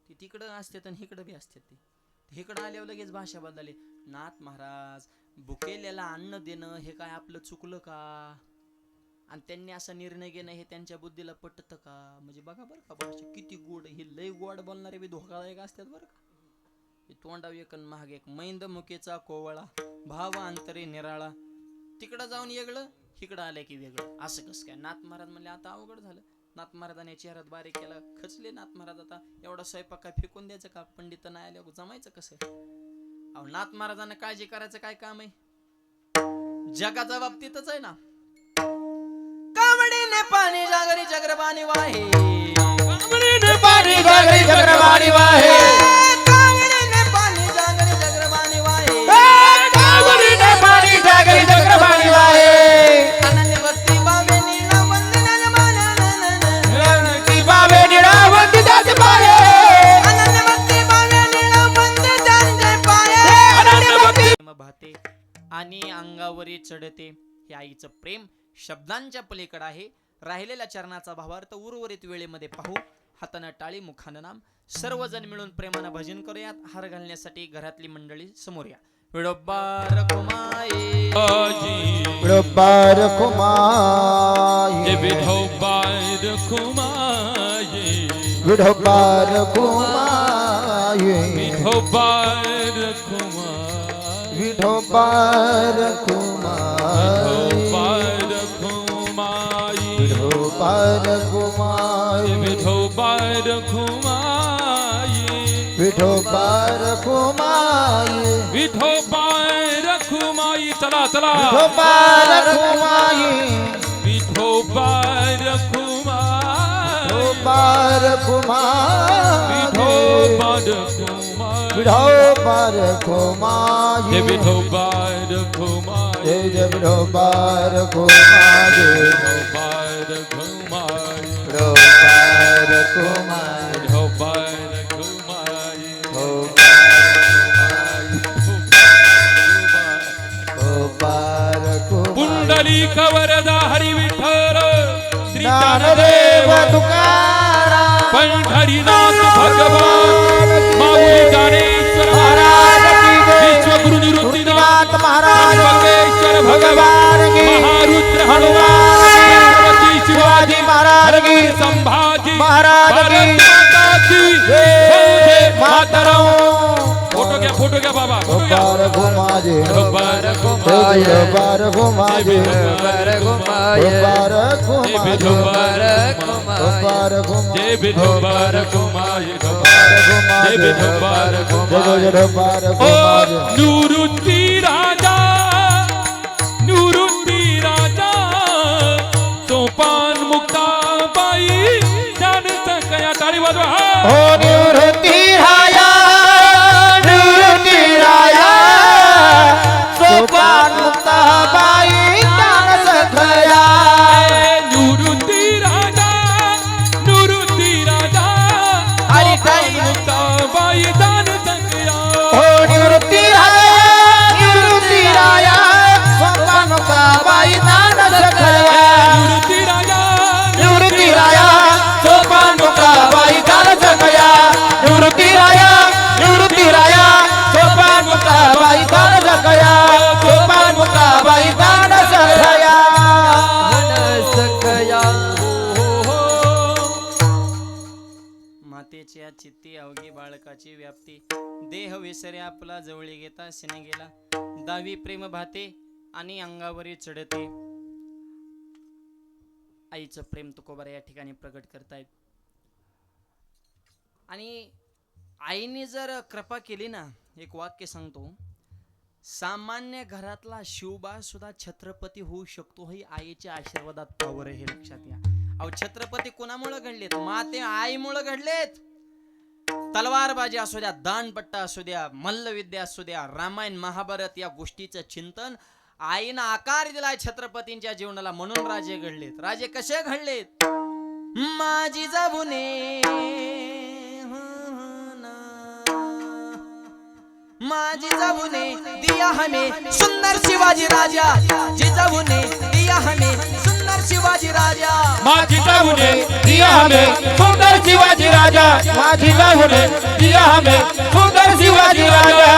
ती तिकडं असतात आणि इकडं बी असतात. ते इकडं आल्यावर लगेच भाषा बदलली. नाथ महाराज भुकेल्याला अन्न देणं हे काय आपलं चुकलं का? आणि त्यांनी असा निर्णय घेणं हे त्यांच्या बुद्धीला पटतं का? म्हणजे बघा बरं का भाषा किती गोड. हे लय गोड बोलणारे बी धोकादायक असतात बरं का. हे तोंडाव एक महाग एक. मैंद मुकेचा कोवळा भाव अंतरे निराळा. तिकडं जाऊन येगळं इकडं आलंय की वेगळं असं कसं काय. नाथ महाराज म्हणले आता अवघड झालं. नाथ महाराजाने चेहऱ्यात बारीक केला, खचले नाथ महाराज. आता एवढा स्वयंपाक काय फेकून द्यायचं का, पंडित नाही आले जमायचं कसं. अहो नाथ महाराजांना काळजी करायचं काय काम आहे, जगाच्या बाबतीतच आहे ना. कावडीने पाणी जागरी चक्रपाणी वाहे, कावडीने पाणी जागरी चक्रपाणी वाहे, कावडीने पाणी जागरी चक्रपाणी वाहे, कावडीने पाणी जागरी चक्रपाणी वाहे. अनन्य भक्ती भावे नीला वंदना मानना, की बाबे निळावंती त्याचे पाये, अनन्य भक्ती भावे नीला वंदना त्यांचे पाये. अनन्य भक्ती भाते आणि अंगावरी चढते हे आईचं प्रेम शब्दांच्या पलीकडे आहे. राहिलेल्या चरणाचा भावार्थ उर्वरित वेळेमध्ये पाहू. हातानं टाळी मुखानं नाम. सर्वजण मिळून प्रेमानं भजन करूयात. हार घालण्यासाठी घरातली मंडळी समोर या. विडोबार कुमाये विडोबार कुमाये, विठोबार कुमाये, विडोबार कुमाये, विठोबार कुमाये, विडोबार कुमाये, विठोबार कुमाये, विडोबार कुमाये, विठोबार कुमाये, विडोबार कुमाये, विठोबार कुमाये. चला चला विडोबार कुमाये, विठोबार कुमाये, विडोबार कुमाये, विठोबार कुमाये, विडोबार कुमाये, विठोबार कुमाये, जय जय विडोबार कुमाये, विठोबार कुमाये, विडोबार कुमाये, विठोबार कुमाये, विडोबार कुमाये. पुंडलिक वरदा हरी विठ्ठल श्री ज्ञानदेव ज्ञानदेव तुकाराम पंढरीनाथ भगवान माऊली ज्ञानेश्वर महाराज की जय. विश्वगुरु निवृत्तीनाथ महाराज त्र्यंबकेश्वर भगवान की. महारुद्र हनुमान छत्रपती शिवाजी महाराज की. संभाजी महाराज की. भारत माता की जय. वंदे मातरम. फोटो घ्या बाबा, फोटो घ्या. विडोबार कुमाये, विठोबार विडोबार कुमाये, विठोबार कुमाये, विडोबार कुमाये, विठोबार विडोबार कुमाये, जय विठोबार कुमाये, जय जय विठोबार कुमाये. विडोबार ओ कुमाये. निवृत्ती राजा, निवृत्ती राजा सोपान मुक्ताबाई ज्ञान सकया. टाळी वाजवा. हो निवृत्ती राया, निवृत्ती राया, सोपान मुक्ताबाई ज्ञान सखया. निवृत्ती राजा, निवृत्ती राजा आणि सोपान मुक्ताबाई ज्ञान सकया. हो निवृत्ती राया, निवृत्ती राया, सोपान मुक्ताबाई ज्ञान सखया. निवृत्ती राजा, निवृत्ती राया, सोपान मुक्ताबाई ज्ञान सखया. निवृत्ती राया, निवृत्ती राया, सोपान मुक्ताबाई ज्ञान सखया. सोपान मुक्ताबाई ज्ञान सखया. मातेच्या चित्ती अवघी बाळकाची व्याप्ती. देह विसरे आपला जवळी घेता सिने गेला. दावी प्रेम भाते आणि अंगावरी चढते. आईचं प्रेम तुकोबार या ठिकाणी प्रकट करतायत. आणि आईने जर कृपा केली ना, एक वाक्य सांगतो, सामान्य घरातला शिवबा सुद्धा छत्रपती होऊ शकतो. ही आईच्या आशीर्वादात पावर हे लक्षात या. अहो छत्रपती कोणामुळे घडलेत? माते आईमुळे घडलेत. तलवारबाजी असू द्या, दानपट्टा असू द्या, मल्लविद्या असू द्या, रामायण महाभारत या गोष्टीचं चिंतन आईनं आकार दिलाय छत्रपतींच्या जीवनाला. म्हणून राजे घडलेत. राजे कसे घडलेत? माझी जाबुने, माझी जाबुने दिया हमें सुंदर शिवाजी राजा. जिजाऊने दिया हमें सुंदर शिवाजी राजा. माझी जाऊने दिया हमें सुंदर शिवाजी राजा. माझी जाऊने दिया हमें सुंदर शिवाजी राजा.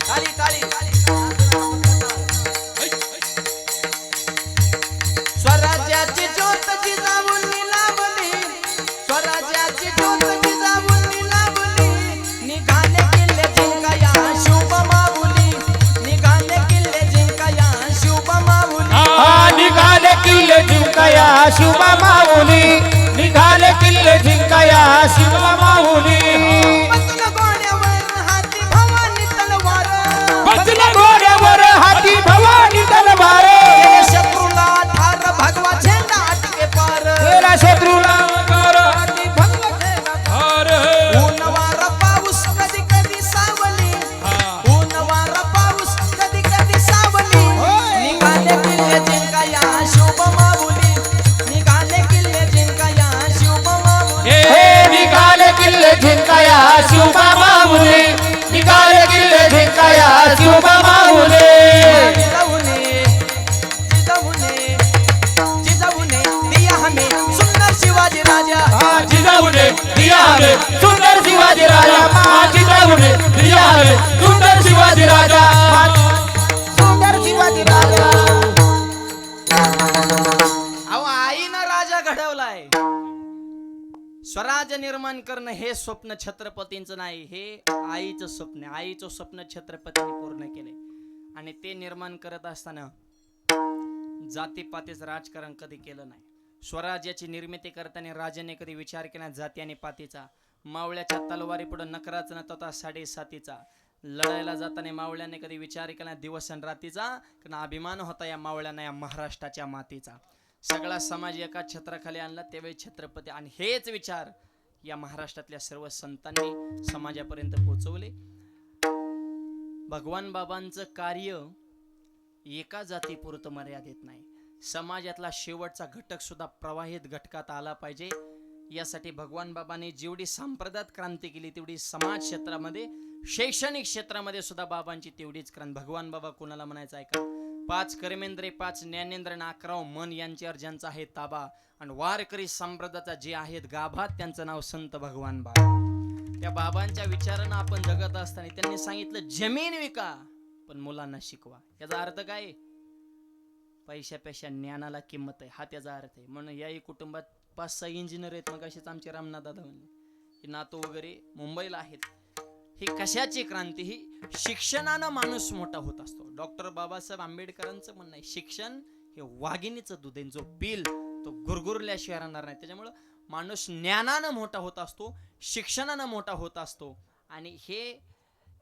ताली ताली. स्वराज्याची ज्योत जिजाऊंनी लावली, स्वराज्याची ज्योत जिजाऊंनी लावली. निघाले किल्ले जिंकाया शिव जिंकाया शिवबा माऊली निघाले किल्ले जिंकाया शिवबा माऊली बसलं घोड्यावर हाती भवानी तलवार बसला घोड्यावर हाती भवानी तलवार गेल्या शत्रूला ठार भगवा झेंडा अटके पार गेला शत्रूला ठार हाती भगवा झेंडा ठार ऊन वारा पाऊस कधी कधी सावली ऊन वारा पाऊस कधी कधी सावली निघाले किल्ले जिंकाया शिवबा माऊली निघाले किल्ले जिंकाया शिवबा माऊली हे निघाले किल्ले जिंकाया शिवबा माऊली निघाले किल्ले जिंकाया शिवबा माऊली जिजाऊने दिया हमें सुंदर शिवाजी राजा जिजाऊने दिया हमें सुंदर शिवाजी राजा जिजाऊने दिया हमें सुंदर शिवाजी राजा सुंदर शिवाजी राजा अहो आईनं राजा घडवलाय स्वराज्य निर्माण करणं हे स्वप्न छत्रपतींचं नाही हे आईचं स्वप्न आहे. आईचं स्वप्न छत्रपतींनी पूर्ण केले आणि ते निर्माण करत असताना जातीपातीचं राजकारण कधी केलं नाही. स्वराज्याची निर्मिती करताना राजाने कधी विचार केला जाती आणि पातीचा. मावळ्याच्या तलवारी पुढे नकराचा न तोता 7.5चा. लढायला जाताना मावळ्याने कधी विचार केला दिवस आणि रातीचा, कारण अभिमान होता या मावळ्यांना या महाराष्ट्राच्या मातीचा. सगळा समाज एका छत्राखाली आणला त्यावेळी छत्रपती आणि हेच विचार या महाराष्ट्रातल्या सर्व संतांनी समाजापर्यंत पोहोचवले. भगवान बाबांचं कार्य एका जातीपुरतं मर्यादित नाही. समाजातला शेवटचा घटक सुद्धा प्रवाहित घटकात आला पाहिजे. यासाठी भगवान बाबांनी जेवढी सांप्रदायिक क्रांती केली तेवढी समाज क्षेत्रामध्ये शैक्षणिक क्षेत्रामध्ये सुद्धा बाबांची तेवढीच क्रांती. भगवान बाबा कोणाला म्हणायचं ऐका, 5 कर्मेंद्रे 5 ज्ञानेंद्र 11 मन यांच्यावर ज्यांचा आहे ताबा आणि वारकरी संप्रदायाचा जे आहेत गाभा त्यांचं नाव संत भगवान बाबा. त्या बाबांच्या विचारानं आपण जगत असताना त्यांनी सांगितलं जमीन विका पण मुलांना शिकवा. याचा अर्थ काय? पैशापेक्षा ज्ञानाला किंमत आहे हा त्याचा अर्थ आहे. म्हणून याही कुटुंबात 5-6 इंजिनियर आहेत. मग असेच आमचे रामनाथ दादा म्हणले हे नातू वगैरे मुंबईला आहेत. ही कशाची क्रांती? ही शिक्षणानं माणूस मोठा होत असतो. डॉक्टर बाबासाहेब आंबेडकरांचं म्हणणं आहे शिक्षण हे वाघिणीचं दूध आहे, जो पिल तो गुरगुरल्याशिवाय राहणार नाही. त्याच्यामुळं माणूस ज्ञानानं मोठा होत असतो, शिक्षणानं मोठा होत असतो. आणि हे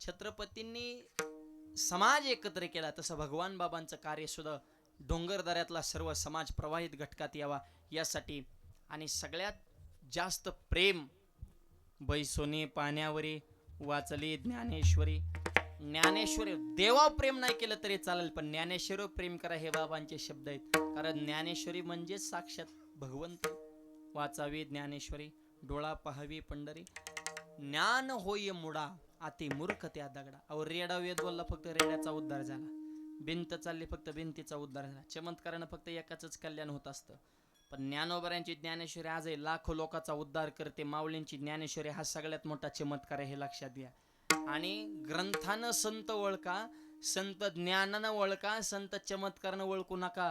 छत्रपतींनी समाज एकत्र केला. तसं भगवान बाबांचं कार्य सुद्धा डोंगरदऱ्यातला सर्व समाज प्रवाहित घटकात यावा यासाठी. आणि सगळ्यात जास्त प्रेम बैसोनी पाण्यावरी वाचली ज्ञानेश्वरी. ज्ञानेश्वरी देवा प्रेम नाही केलं तरी चालेल पण ज्ञानेश्वर प्रेम करा हे बाबांचे शब्द आहेत. कारण ज्ञानेश्वरी म्हणजे साक्षात भगवंत. वाचावी ज्ञानेश्वरी डोळा पाहावी पंढरी ज्ञान होय मुडा अति मूर्ख त्या दगडा. अहो रेडा वेद बोलला फक्त रेड्याचा उद्धार झाला. भिंत चालली फक्त भिंतीचा उद्धार झाला. चमत्कारानं फक्त एकाच कल्याण होत असतं. पण ज्ञानोबरांची ज्ञानेश्वरी आजही लाखो लोकांचा उद्धार करते. माऊलींची ज्ञानेश्वरी हा सगळ्यात मोठा चमत्कार आहे हे लक्षात घ्या. आणि ग्रंथानं संत ओळखा, संत ज्ञानानं ओळखा, संत चमत्कारानं ओळखू नका.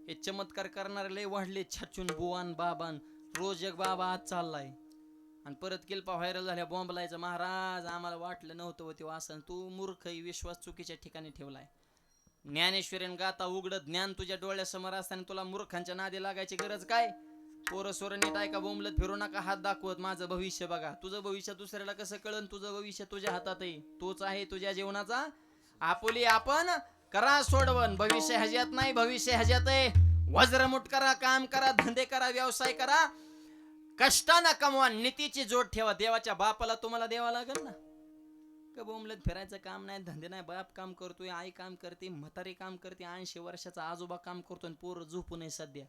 हे चमत्कार करणारे लय वाढले छाचून बुवान बाबान. रोज एक बाबा आज चाललाय आणि परत किल्पा व्हायरल झाल्या बॉम्बलायचं महाराज आम्हाला वाटलं नव्हतं ते असं. तू मूर्ख विश्वास चुकीच्या ठिकाणी ठेवलाय. ज्ञानेश्वरीन गाता उघड ज्ञान तुझ्या डोळ्यासमोर असताना तुला मूर्खांच्या नादी लागायची गरज काय? पोरं सोरं नीट ऐका, बोंबलत फिरू नका, हात दाखवत माझं भविष्य बघा. तुझं भविष्य दुसऱ्याला कसं कळन? तुझं भविष्य तुझ्या हातात आहे. तोच आहे तुझ्या जीवनाचा आपुली आपण करा सोडवण. भविष्य ह्याच्यात नाही, भविष्य ह्याच्यात आहे. वज्रमुठ करा, काम करा, धंदे करा, व्यवसाय करा, कष्टानं कमवा, नीतीची जोड ठेवा. देवाच्या बापाला तुम्हाला द्यावा लागेल ना. का बोंबलत फिरायचं काम नाही, धंदे नाही. बाप काम करतोय, आई काम करते, म्हातारी काम करते, 80 वर्षाचा आजोबा काम करतोय, पोरं झोपू नये सध्या.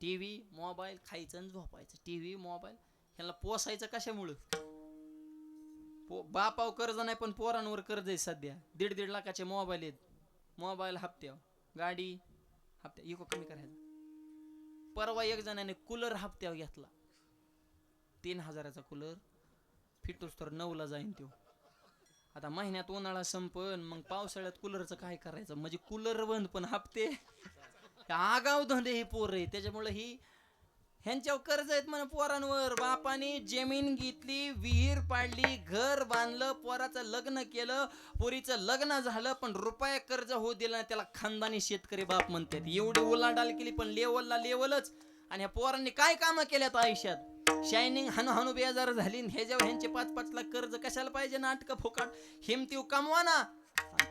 टीव्ही मोबाईल खायचं आणि झोपायचं. टीव्ही मोबाईल ह्याला पोसायचं कशामुळं? बापावर कर्ज नाही पण पोरांवर कर्ज आहे सध्या. 1.5 लाखाचे मोबाईल आहेत. मोबाईल हप्त्यावर, गाडी हप्त्या इको कमी करायचं. परवा एक जणाने कूलर हप्त्यावर घेतला. 3000चा कूलर फिटूस तर 9ला जाईन तो. आता महिन्यात उन्हाळा संपन, मग पावसाळ्यात कूलरचं काय करायचं? म्हणजे कूलर बंद पण हप्ते. आगाव धंदे ही पोर आहे. त्याच्यामुळे ही ह्यांच्यावर कर्ज आहेत म्हणा पोरांवर. बापाने जमीन घेतली, विहीर पाडली, घर बांधलं, पोराचं लग्न केलं, पोरीचं लग्न झालं, पण रुपया कर्ज होऊ दिला नाही. त्याला खानदानी शेतकरी बाप म्हणतात. एवढी उलाढाल केली पण लेवलला लेवलच. आणि ह्या पोरांनी काय कामं केल्यात आयुष्यात? शायनिंग हानू हानू बेजार झाली. ह्याच्यावर ह्यांचे 5-5 लाख कर्ज कशाला पाहिजे? नाटकं फुकाट हिमतीव कमवा ना.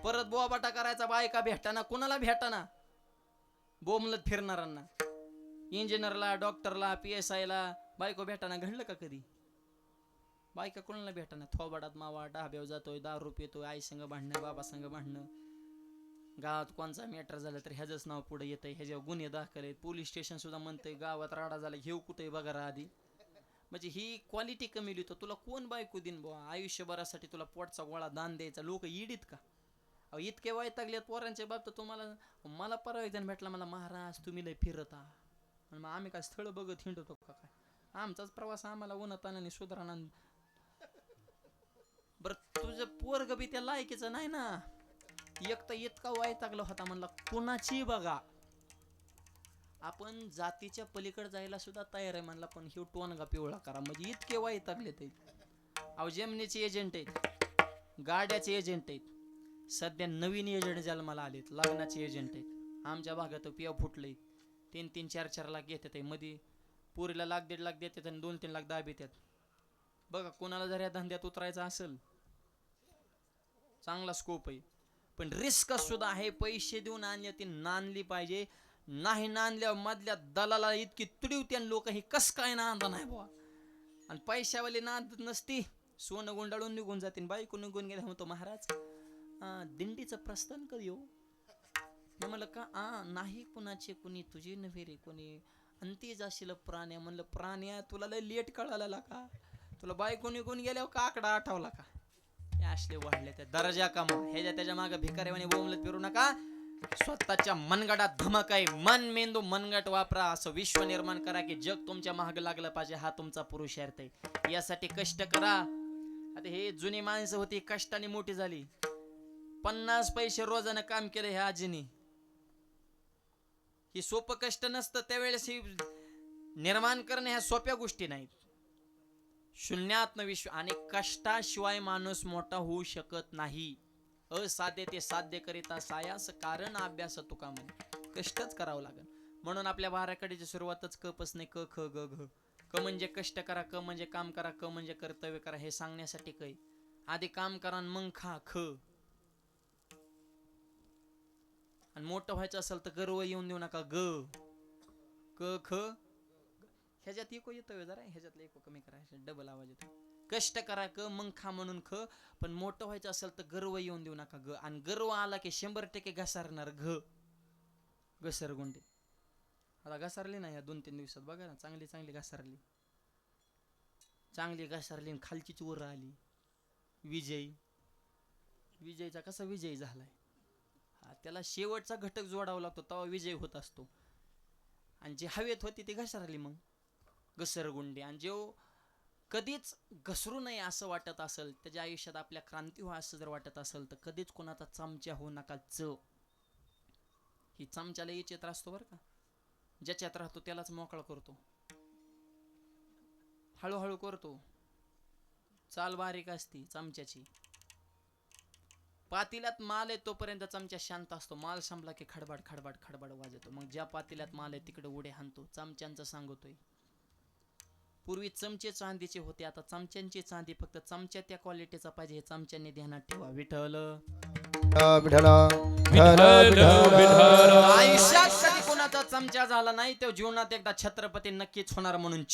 परत बोबाटा करायचा बायका भेटाना, कुणाला भेटाना? बोमलत फिरणाऱ्यांना, इंजिनियरला, डॉक्टरला, PSI ला बायको भेटाना. घडलं का कधी? बायका कोणाला भेटाना. थोबाडात मावा, ढाब्यावर जातोय, दारू पितोय, आई संग भांडणं, बाबा संग भांडणं. गावात कोणचा मॅटर झालं तर ह्याच नाव पुढे येतंय, ह्याच्यावर गुन्हे दाखल आहेत. पोलीस स्टेशन सुद्धा म्हणतंय गावात राडा झाला, घेऊ कुठे बघा आधी. म्हणजे ही क्वालिटी कमी लिहितो. तुला कोण बायको दिन बुवा? आयुष्यभरासाठी तुला पोटचा गोळा दान द्यायचा. लोक इडीत का? अहो इतके वैतागलेत पोरांच्या बाबतीत. तुम्हाला मला परवा एक जण भेटला, मला महाराज तुम्ही लय फिरता. आणि मग आम्ही काय स्थळ बघत हिंडतो का काय? आमचाच प्रवास आम्हाला उन्हातानाने सुधारणा. बरं तुझं पोरग बी त्या लायकीचं नाही ना. एक तर इतका वैतागला होता, म्हणला कुणाची बघा. आपण जातीच्या पलीकडे जायला सुद्धा तयार आहे म्हणला, पण हे टोनगा पिवळा करा. म्हणजे इतके वैतागले ते. अहो जेमनीचे एजंट आहेत, गाड्याचे एजंट आहेत, सध्या नवीन एजंट जन्माला आलेत, लग्नाचे एजंट आहेत. आमच्या भागात पिया फुटले. 3-3, 4-4 लाख घेतात. मध्ये पुरीला 1-1.5 लाख देतात आणि 2-3 लाख दाबितात. बघा कोणाला जर या धंद्यात उतरायचं असेल, चांगला स्कोप आहे. पण रिस्क सुद्धा आहे. पैसे देऊन आणले ती नांदली पाहिजे. नाही नांदल्यावर मधल्या दलाला इतकी तुडीवते लोक, ही कस काय नांदा नाही बुवा. आणि पैशावाली नांद नसती, सोनं गुंडाळून निघून जातील. बायको निघून गेल्या म्हणतो महाराज दिंडीचं प्रस्थान कधी हो? मी म्हणलं का नाही कुणाचे कुणी, तुझी नव्हे रे कोणी. अंती जाशील प्राण्या. म्हणलं प्राण्या तुला लय लेट कळाला का? तुला बायको निघून गेल्यावर का आकडा आठवला का? असले वाढले त्या दर्जा कमा. ह्याच्या त्याच्या मागे भिकाऱ्यावानी बोंबलत फिरू नका. स्वतःच्या मनगडात धमक आहे. मन मेंदू मनगट वापरा. असं विश्व निर्माण करा की जग तुमच्या मागे लागलं पाहिजे. हा तुमचा पुरुषार्थ आहे. यासाठी कष्ट करा. आता हे जुनी माणसं होती, कष्टाने मोठी झाली. 50 पैसे रोजानं काम केलं ह्या आजीनी. ही सोपं कष्ट नसतं. त्यावेळेस ही निर्माण करणं ह्या सोप्या गोष्टी नाहीत. शून्यात्म विश्व. आणि कष्टाशिवाय माणूस मोठा होऊ शकत नाही. असाध्य ते साध्य करिता सायास कारण अभ्यास तुका म्हणे. कष्टच करावं लागेल. म्हणून आपल्या बाराकडीची सुरुवातच क पासून क ख ग घ. क म्हणजे कष्ट करा, क म्हणजे काम करा, क म्हणजे कर्तव्य करा. हे सांगण्यासाठी कै. आधी काम करा मग खा ख. आणि मोठं व्हायचं असेल तर गर्व येऊन देऊ नका ग. क ख. ह्याच्यात इको येतोय जरा, ह्याच्यातलं इको कमी करा, डबल आवाज येतो. कष्ट करा क, मग खा म्हणून ख. पण मोठं व्हायचं असेल तर गर्व येऊन देऊ नका ग. आणि गर्व आला की 100% घसारणार घ. घसरगुंडी. आता घसारली ना या 2-3 दिवसात बघा ना, चांगली चांगली घसारली. चांगली घसारली आणि खालचीच वर आली. विजयी. विजयचा कसा विजयी झालाय? त्याला शेवटचा घटक जोडावा लागतो, तेव्हा विजय होत असतो. आणि जी हवेत होती ती घसरली मग घसरगुंडी. आणि जो कधीच घसरू नये असं वाटत असेल, त्याच्या आयुष्यात आपल्या क्रांती व्हा असं जर वाटत असेल, तर कधीच कोणाचा चमचा होऊ नका. ही चमच्याला याच्यात असतो बरं का. ज्याच्यात राहतो त्यालाच मोकळा करतो. हळूहळू करतो. चाल बारीक असती चमच्याची. पातील्यात माल आहे तोपर्यंत चमचा शांत असतो. माल संपला की खडबड खडबड खडबड वाजतो. मग ज्या पातील्यात माल आहे तिकडे उडे हाणतो. चमच्यांचं सांगतोय. पूर्वी चमचे चांदीचे होते, आता चमच्यांची चांदी. फक्त चमच्या त्या क्वालिटीचा पाहिजे हे चमच्यांनी ध्यानात ठेवा. विठ्ठल आयुष्यात कधी कोणाचा चमचा झाला नाही तो जीवनात एकदा छत्रपती नक्कीच होणार. म्हणून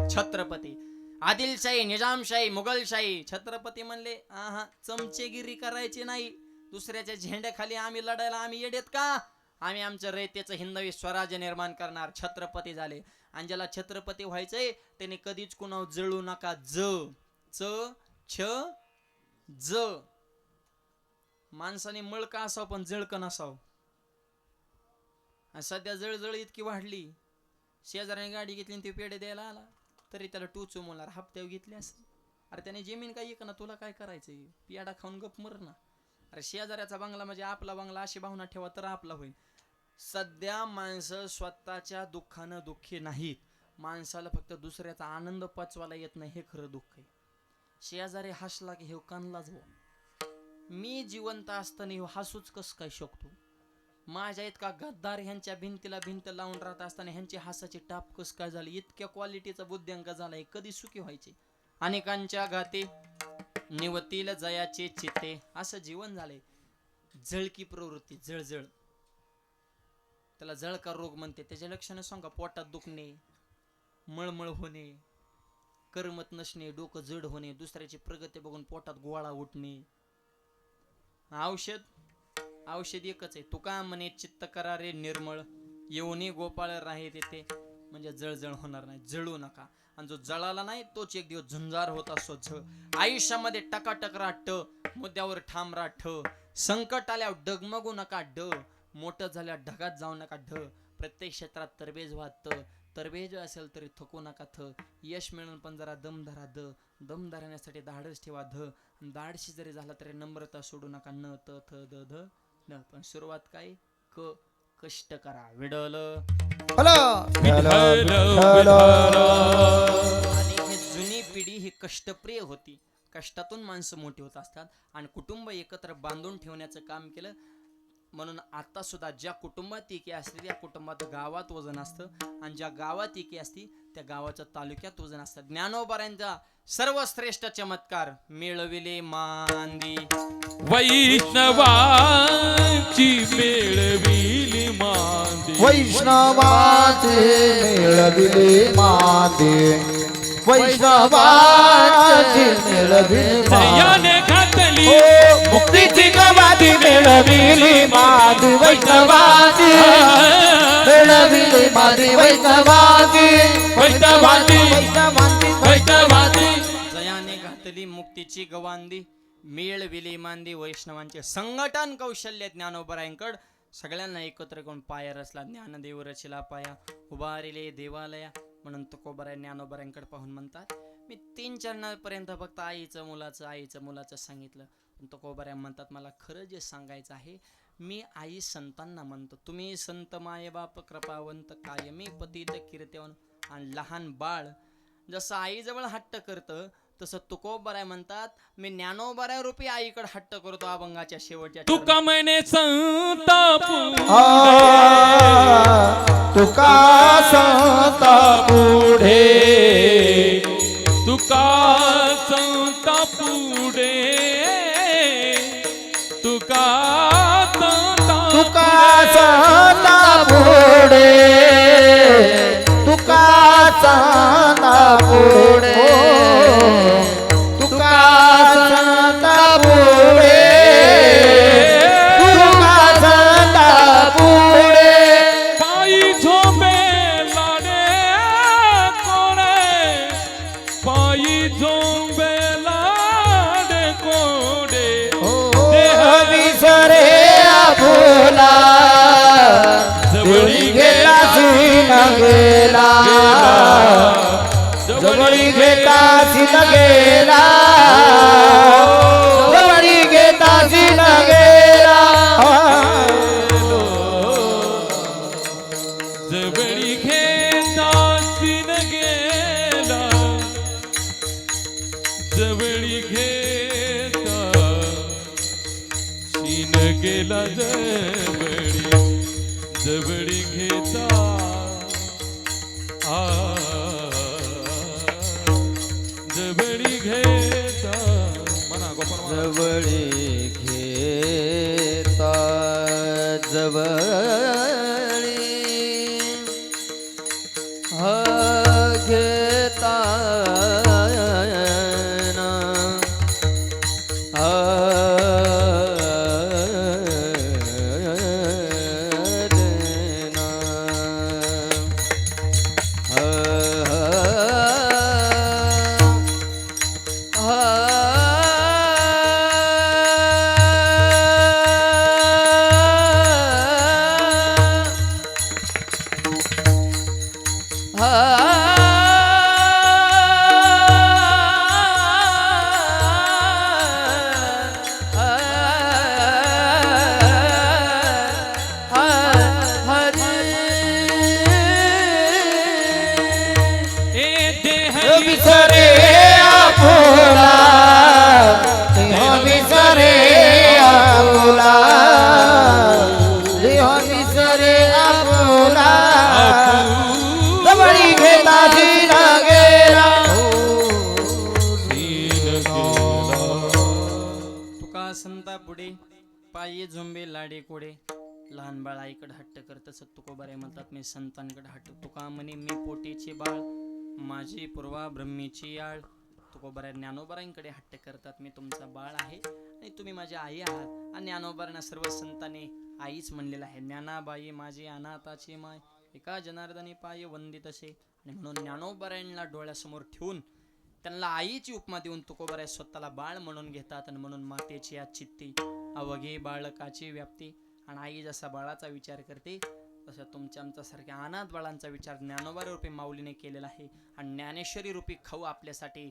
छत्रपती. आदिलशाही, निजामशाही, मुघलशाही. छत्रपती म्हणले चमचेगिरी करायची नाही. दुसऱ्याच्या झेंड्याखाली आम्ही लढायला आम्ही येडेत का? आम्ही आमचं रयतेचं हिंदवी स्वराज्य निर्माण करणार. छत्रपती झाले. आणि ज्याला छत्रपती व्हायचंय त्याने कधीच कुणावर जळू नका. ज माणसाने मळका असावं पण जळकं नसावं. आणि सध्या जळजळ इतकी वाढली. शेजाऱ्याने गाडी घेतली आणि ते पेढे द्यायला आला तरी त्याला टोचू म्हणणार. हप्त्यावर घेतली असं. अरे त्याने जमीन काय ना, तुला काय करायचंय? पियाडा खाऊन गप मर ना. अरे शेजाऱ्याचा बंगला म्हणजे आपला बंगला अशी भावना ठेवा तर आपला होईल. सध्या माणसं स्वतःच्या दुःखानं दुःखी नाहीत. माणसाला फक्त दुसऱ्याचा आनंद पचवायला येत नाही हे खरं दुःख आहे. शेजारी हसला की हे कानलाच हो. मी जिवंत असताना हे हसूच कस काय शकतो. माझ्या इतका गद्दार ह्यांच्या भिंतीला भिंत लावून राहत असताना ह्यांची हासाची टाप कस काय झाली. इतक्या क्वालिटीचा बुद्ध्यांक झालाय. कधी सुखी व्हायचे. अनेकांच्या घाते निवतील जयाचे चित्ते असं जीवन झालंय. जळकी प्रवृत्ती जळजळ त्याला जळका रोग म्हणते. त्याचे लक्षणं सांगा. पोटात दुखणे, मळमळ होणे, करमत नसणे, डोकं जड होणे, दुसऱ्याची प्रगती बघून पोटात गोळा उठणे. औषध एकच आहे. तुका म्हणे चित्त करा रे निर्मळ, येऊनी गोपाळ राहे तेथे. म्हणजे जळजळ होणार नाही. जळू नका. आणि जो जळाला नाही तोच एक दिवस झुंजार होत असतो. आयुष्यामध्ये टकाटक राहत, मुद्द्यावर ठाम राहत. संकट आल्यावर डगमगू नका ड, मोठं झाल्यावर ढगात जाऊ नका ढ. प्रत्येक क्षेत्रात तरबेज वाहत, तरबेज असेल तरी थकू नका थ. यश मिळून पण जरा दम धरा द, दम धरण्यासाठी धाडस ठेवा ध. धाडशी जरी झाला तरी नम्रता सोडू नका न त थ द ध न. पण सुरुवात काय क, कष्ट करा विडल. आणि ही जुनी पिढी ही कष्टप्रिय होती. कष्टातून माणसं मोठी होत असतात आणि कुटुंब एकत्र बांधून ठेवण्याचं काम केलं. म्हणून आता सुद्धा ज्या कुटुंबात एकी असते त्या कुटुंबात गावात वजन असतं आणि ज्या गावात एकी असती त्या गावाच्या तालुक्यात वजन असतं. ज्ञानोबाऱ्यांचा सर्वश्रेष्ठ चमत्कार मिळविले मांदी, वैष्णवाची मिळविली मांदी, वैष्णवाचे मिळविले माते, वैष्णवाचे मिळविले जयाने घातली मुक्तीची गवाती मिळविली माते, वैष्णवाची मिळविली माते, वैष्णवाची वैष्णवाची वैष्णवाची वैष्णवाची जयाने घातली मुक्तीची गवांदी, मिळविली मांदी. वैष्णवांचे संघटन कौशल्य ज्ञानोबरायांकड सगळ्यांना एकत्र करून पाया रचला. ज्ञानदेव रचिला पाया, उभारिले देवालया. म्हणून तुकोबराय ज्ञानोबरायांकडे पाहून म्हणतात, मी 3 चरणापर्यंत फक्त आईचं मुलाचं सांगितलं. पण तुकोबराय म्हणतात, मला खरं जे सांगायचं आहे मी आई संतांना म्हणतो. तुम्ही संत माय बाप कृपावंत कायमी पतित कीर्तिवन. आणि लहान बाळ जसं आईजवळ हट्ट करतं तसं तुकोबराय म्हणतात, मी ज्ञानोबराय रूपी आईकडे हट्ट करतो अभंगाच्या शेवटच्या. तुका म्हणे संत तुका संत पुढे, तुका संत पुढे, तुका तुका संत पुढे, तुका संत पुढे, तुका संत पुढे, तुका संत पुढे. पायी झोपे लाडे कोणे, पायी झोपे लाडे कोडे, देह विसरे आपुला, जवळी गेला सीन गेला, जवळी घेता सीन गेला, जवळी घेता सीन गेला. जवळी घेता सीन गेला, जवळी घेता सीन गेला, जवळी घेता जवळी घे विसरे आपुला देह विसरे आपुला देह विसरे आपुला जवळी घेताची लागेला तुका संता पुढे पायी झुंबे लाडे कोडे लहान बाळ आईकडे हट्ट करतच तुकोबारे म्हणतात मी संतांकडे हट्ट तुका म्हणे मी पोटीचे बाळ माझी पूर्वा ब्रह्मीची आळ तुकोबाऱ्या ज्ञानोबारांकडे हट्ट करतात मी तुमचा बाळ आहे आणि तुम्ही माझी आई आहात आणि ज्ञानोबारांना सर्व संतांनी आईच म्हणलेलं आहे ज्ञानाबाई माझी अनाथाची माय एका जनार्दनी पाय वंदित असे आणि म्हणून ज्ञानोबारांना डोळ्यासमोर ठेवून त्यांना आईची उपमा देऊन तुकोबाराय स्वतःला बाळ म्हणून घेतात आणि म्हणून मातेची आज चित्ती अवघे बाळकाची व्याप्ती आणि आई जसा बाळाचा विचार करते तसं तुमच्या आमच्यासारख्या अनाथ बाळांचा विचार ज्ञानोबा रूपी माऊलीने केलेला आहे आणि ज्ञानेश्वरी रूपी खाऊ आपल्यासाठी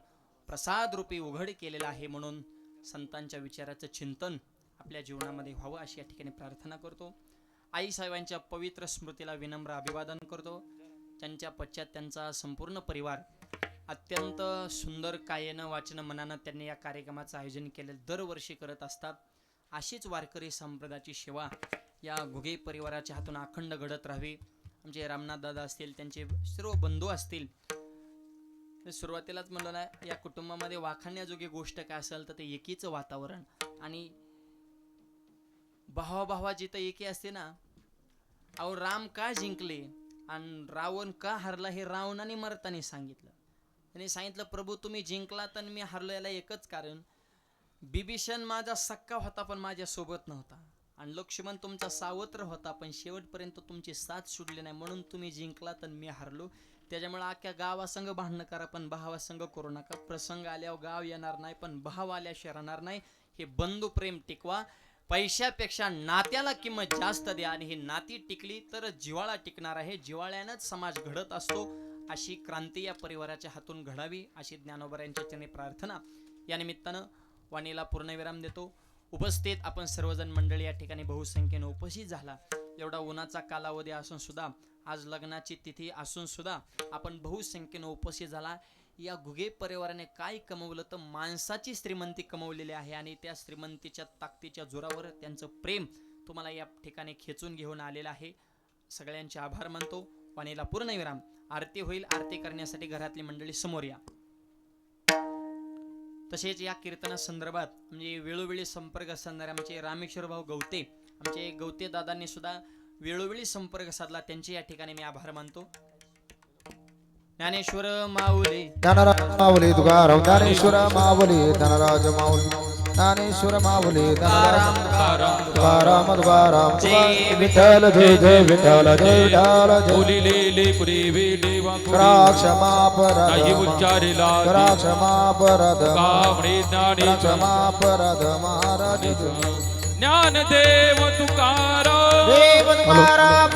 प्रसाद रूपी उघड केलेला आहे म्हणून संतांच्या विचाराचं चिंतन आपल्या जीवनामध्ये व्हावं अशी या ठिकाणी प्रार्थना करतो आई साहेबांच्या पवित्र स्मृतीला विनम्र अभिवादन करतो त्यांच्या पश्चात त्यांचा संपूर्ण परिवार अत्यंत सुंदर कायेनं वाचनं मनानं त्यांनी या कार्यक्रमाचं आयोजन केले दरवर्षी करत असतात अशीच वारकरी संप्रदायाची सेवा या घुगे परिवाराच्या हातून अखंड घडत राहावी आमचे रामनाथ दादा असतील त्यांचे सर्व बंधू असतील सुरुवातीलाच म्हणलं ना या कुटुंबामध्ये वाखाणण्याजोगी गोष्ट काय असेल तर ते एकीचं वातावरण आणि भावा जिथं एकी असते ना अहो राम का जिंकले आणि रावण का हरला हे रावणाने मरताना सांगितलं त्यांनी सांगितलं प्रभू तुम्ही जिंकलात आणि मी हरलो याला एकच कारण बिभीषण माझा सक्का होता पण माझ्या सोबत नव्हता आणि लक्ष्मण तुमचा सावत्र होता पण शेवटपर्यंत तुमची साथ सुटली नाही म्हणून तुम्ही जिंकलात आणि मी हरलो त्याच्यामुळे अख्ख्या गावासंग भांडणं करा पण भावासंग करू नका प्रसंग आल्यावर गाव येणार नाही पण भाव आल्याशिवाय राहणार नाही हे बंधू प्रेम टिकवा पैशापेक्षा नात्याला किंमत जास्त द्या आणि ही नाती टिकली तर जिव्हाळा टिकणार आहे जिव्हाळ्यानंच समाज घडत असतो अशी क्रांती या परिवाराच्या हातून घडावी अशी ज्ञानोबा यांच्या प्रार्थना या निमित्तानं वाणीला पूर्णविराम देतो उपस्थित आपण सर्वजण मंडळी या ठिकाणी बहुसंख्येने उपस्थित झाला एवढा उन्हाचा कालावधी असून सुद्धा आज लग्नाची तिथी असून सुद्धा आपण बहुसंख्येने उपस्थित झाला या घुगे परिवाराने काय कमवलं तर माणसाची श्रीमंती कमवलेली आहे आणि त्या श्रीमंतीच्या ताकदीच्या जोरावर त्यांचं प्रेम तुम्हाला या ठिकाणी खेचून घेऊन आलेलं आहे सगळ्यांचे आभार मानतो वाणीला पूर्णविराम आरती होईल आरती करण्यासाठी घरातली मंडळी समोर या तसेच या कीर्तना संदर्भात म्हणजे वेळोवेळी संपर्क साधणारे आमचे रामेश्वर भाऊ गवते आमचे गवते दादांनी सुद्धा वेळोवेळी संपर्क साधला त्यांचे या ठिकाणी मी आभार मानतो ज्ञानेश्वर माऊली ज्ञानराज माऊली तुकाराम ज्ञानेश्वर माऊली धनराज माऊली ज्ञानेश्वर माऊली तुकाराम तुकाराम विठ्ठल जय जय विठ्ठल जय विठ्ठल जय करा क्षमा परद महाराज ज्ञानदेव तुकाराम देव तुकाराम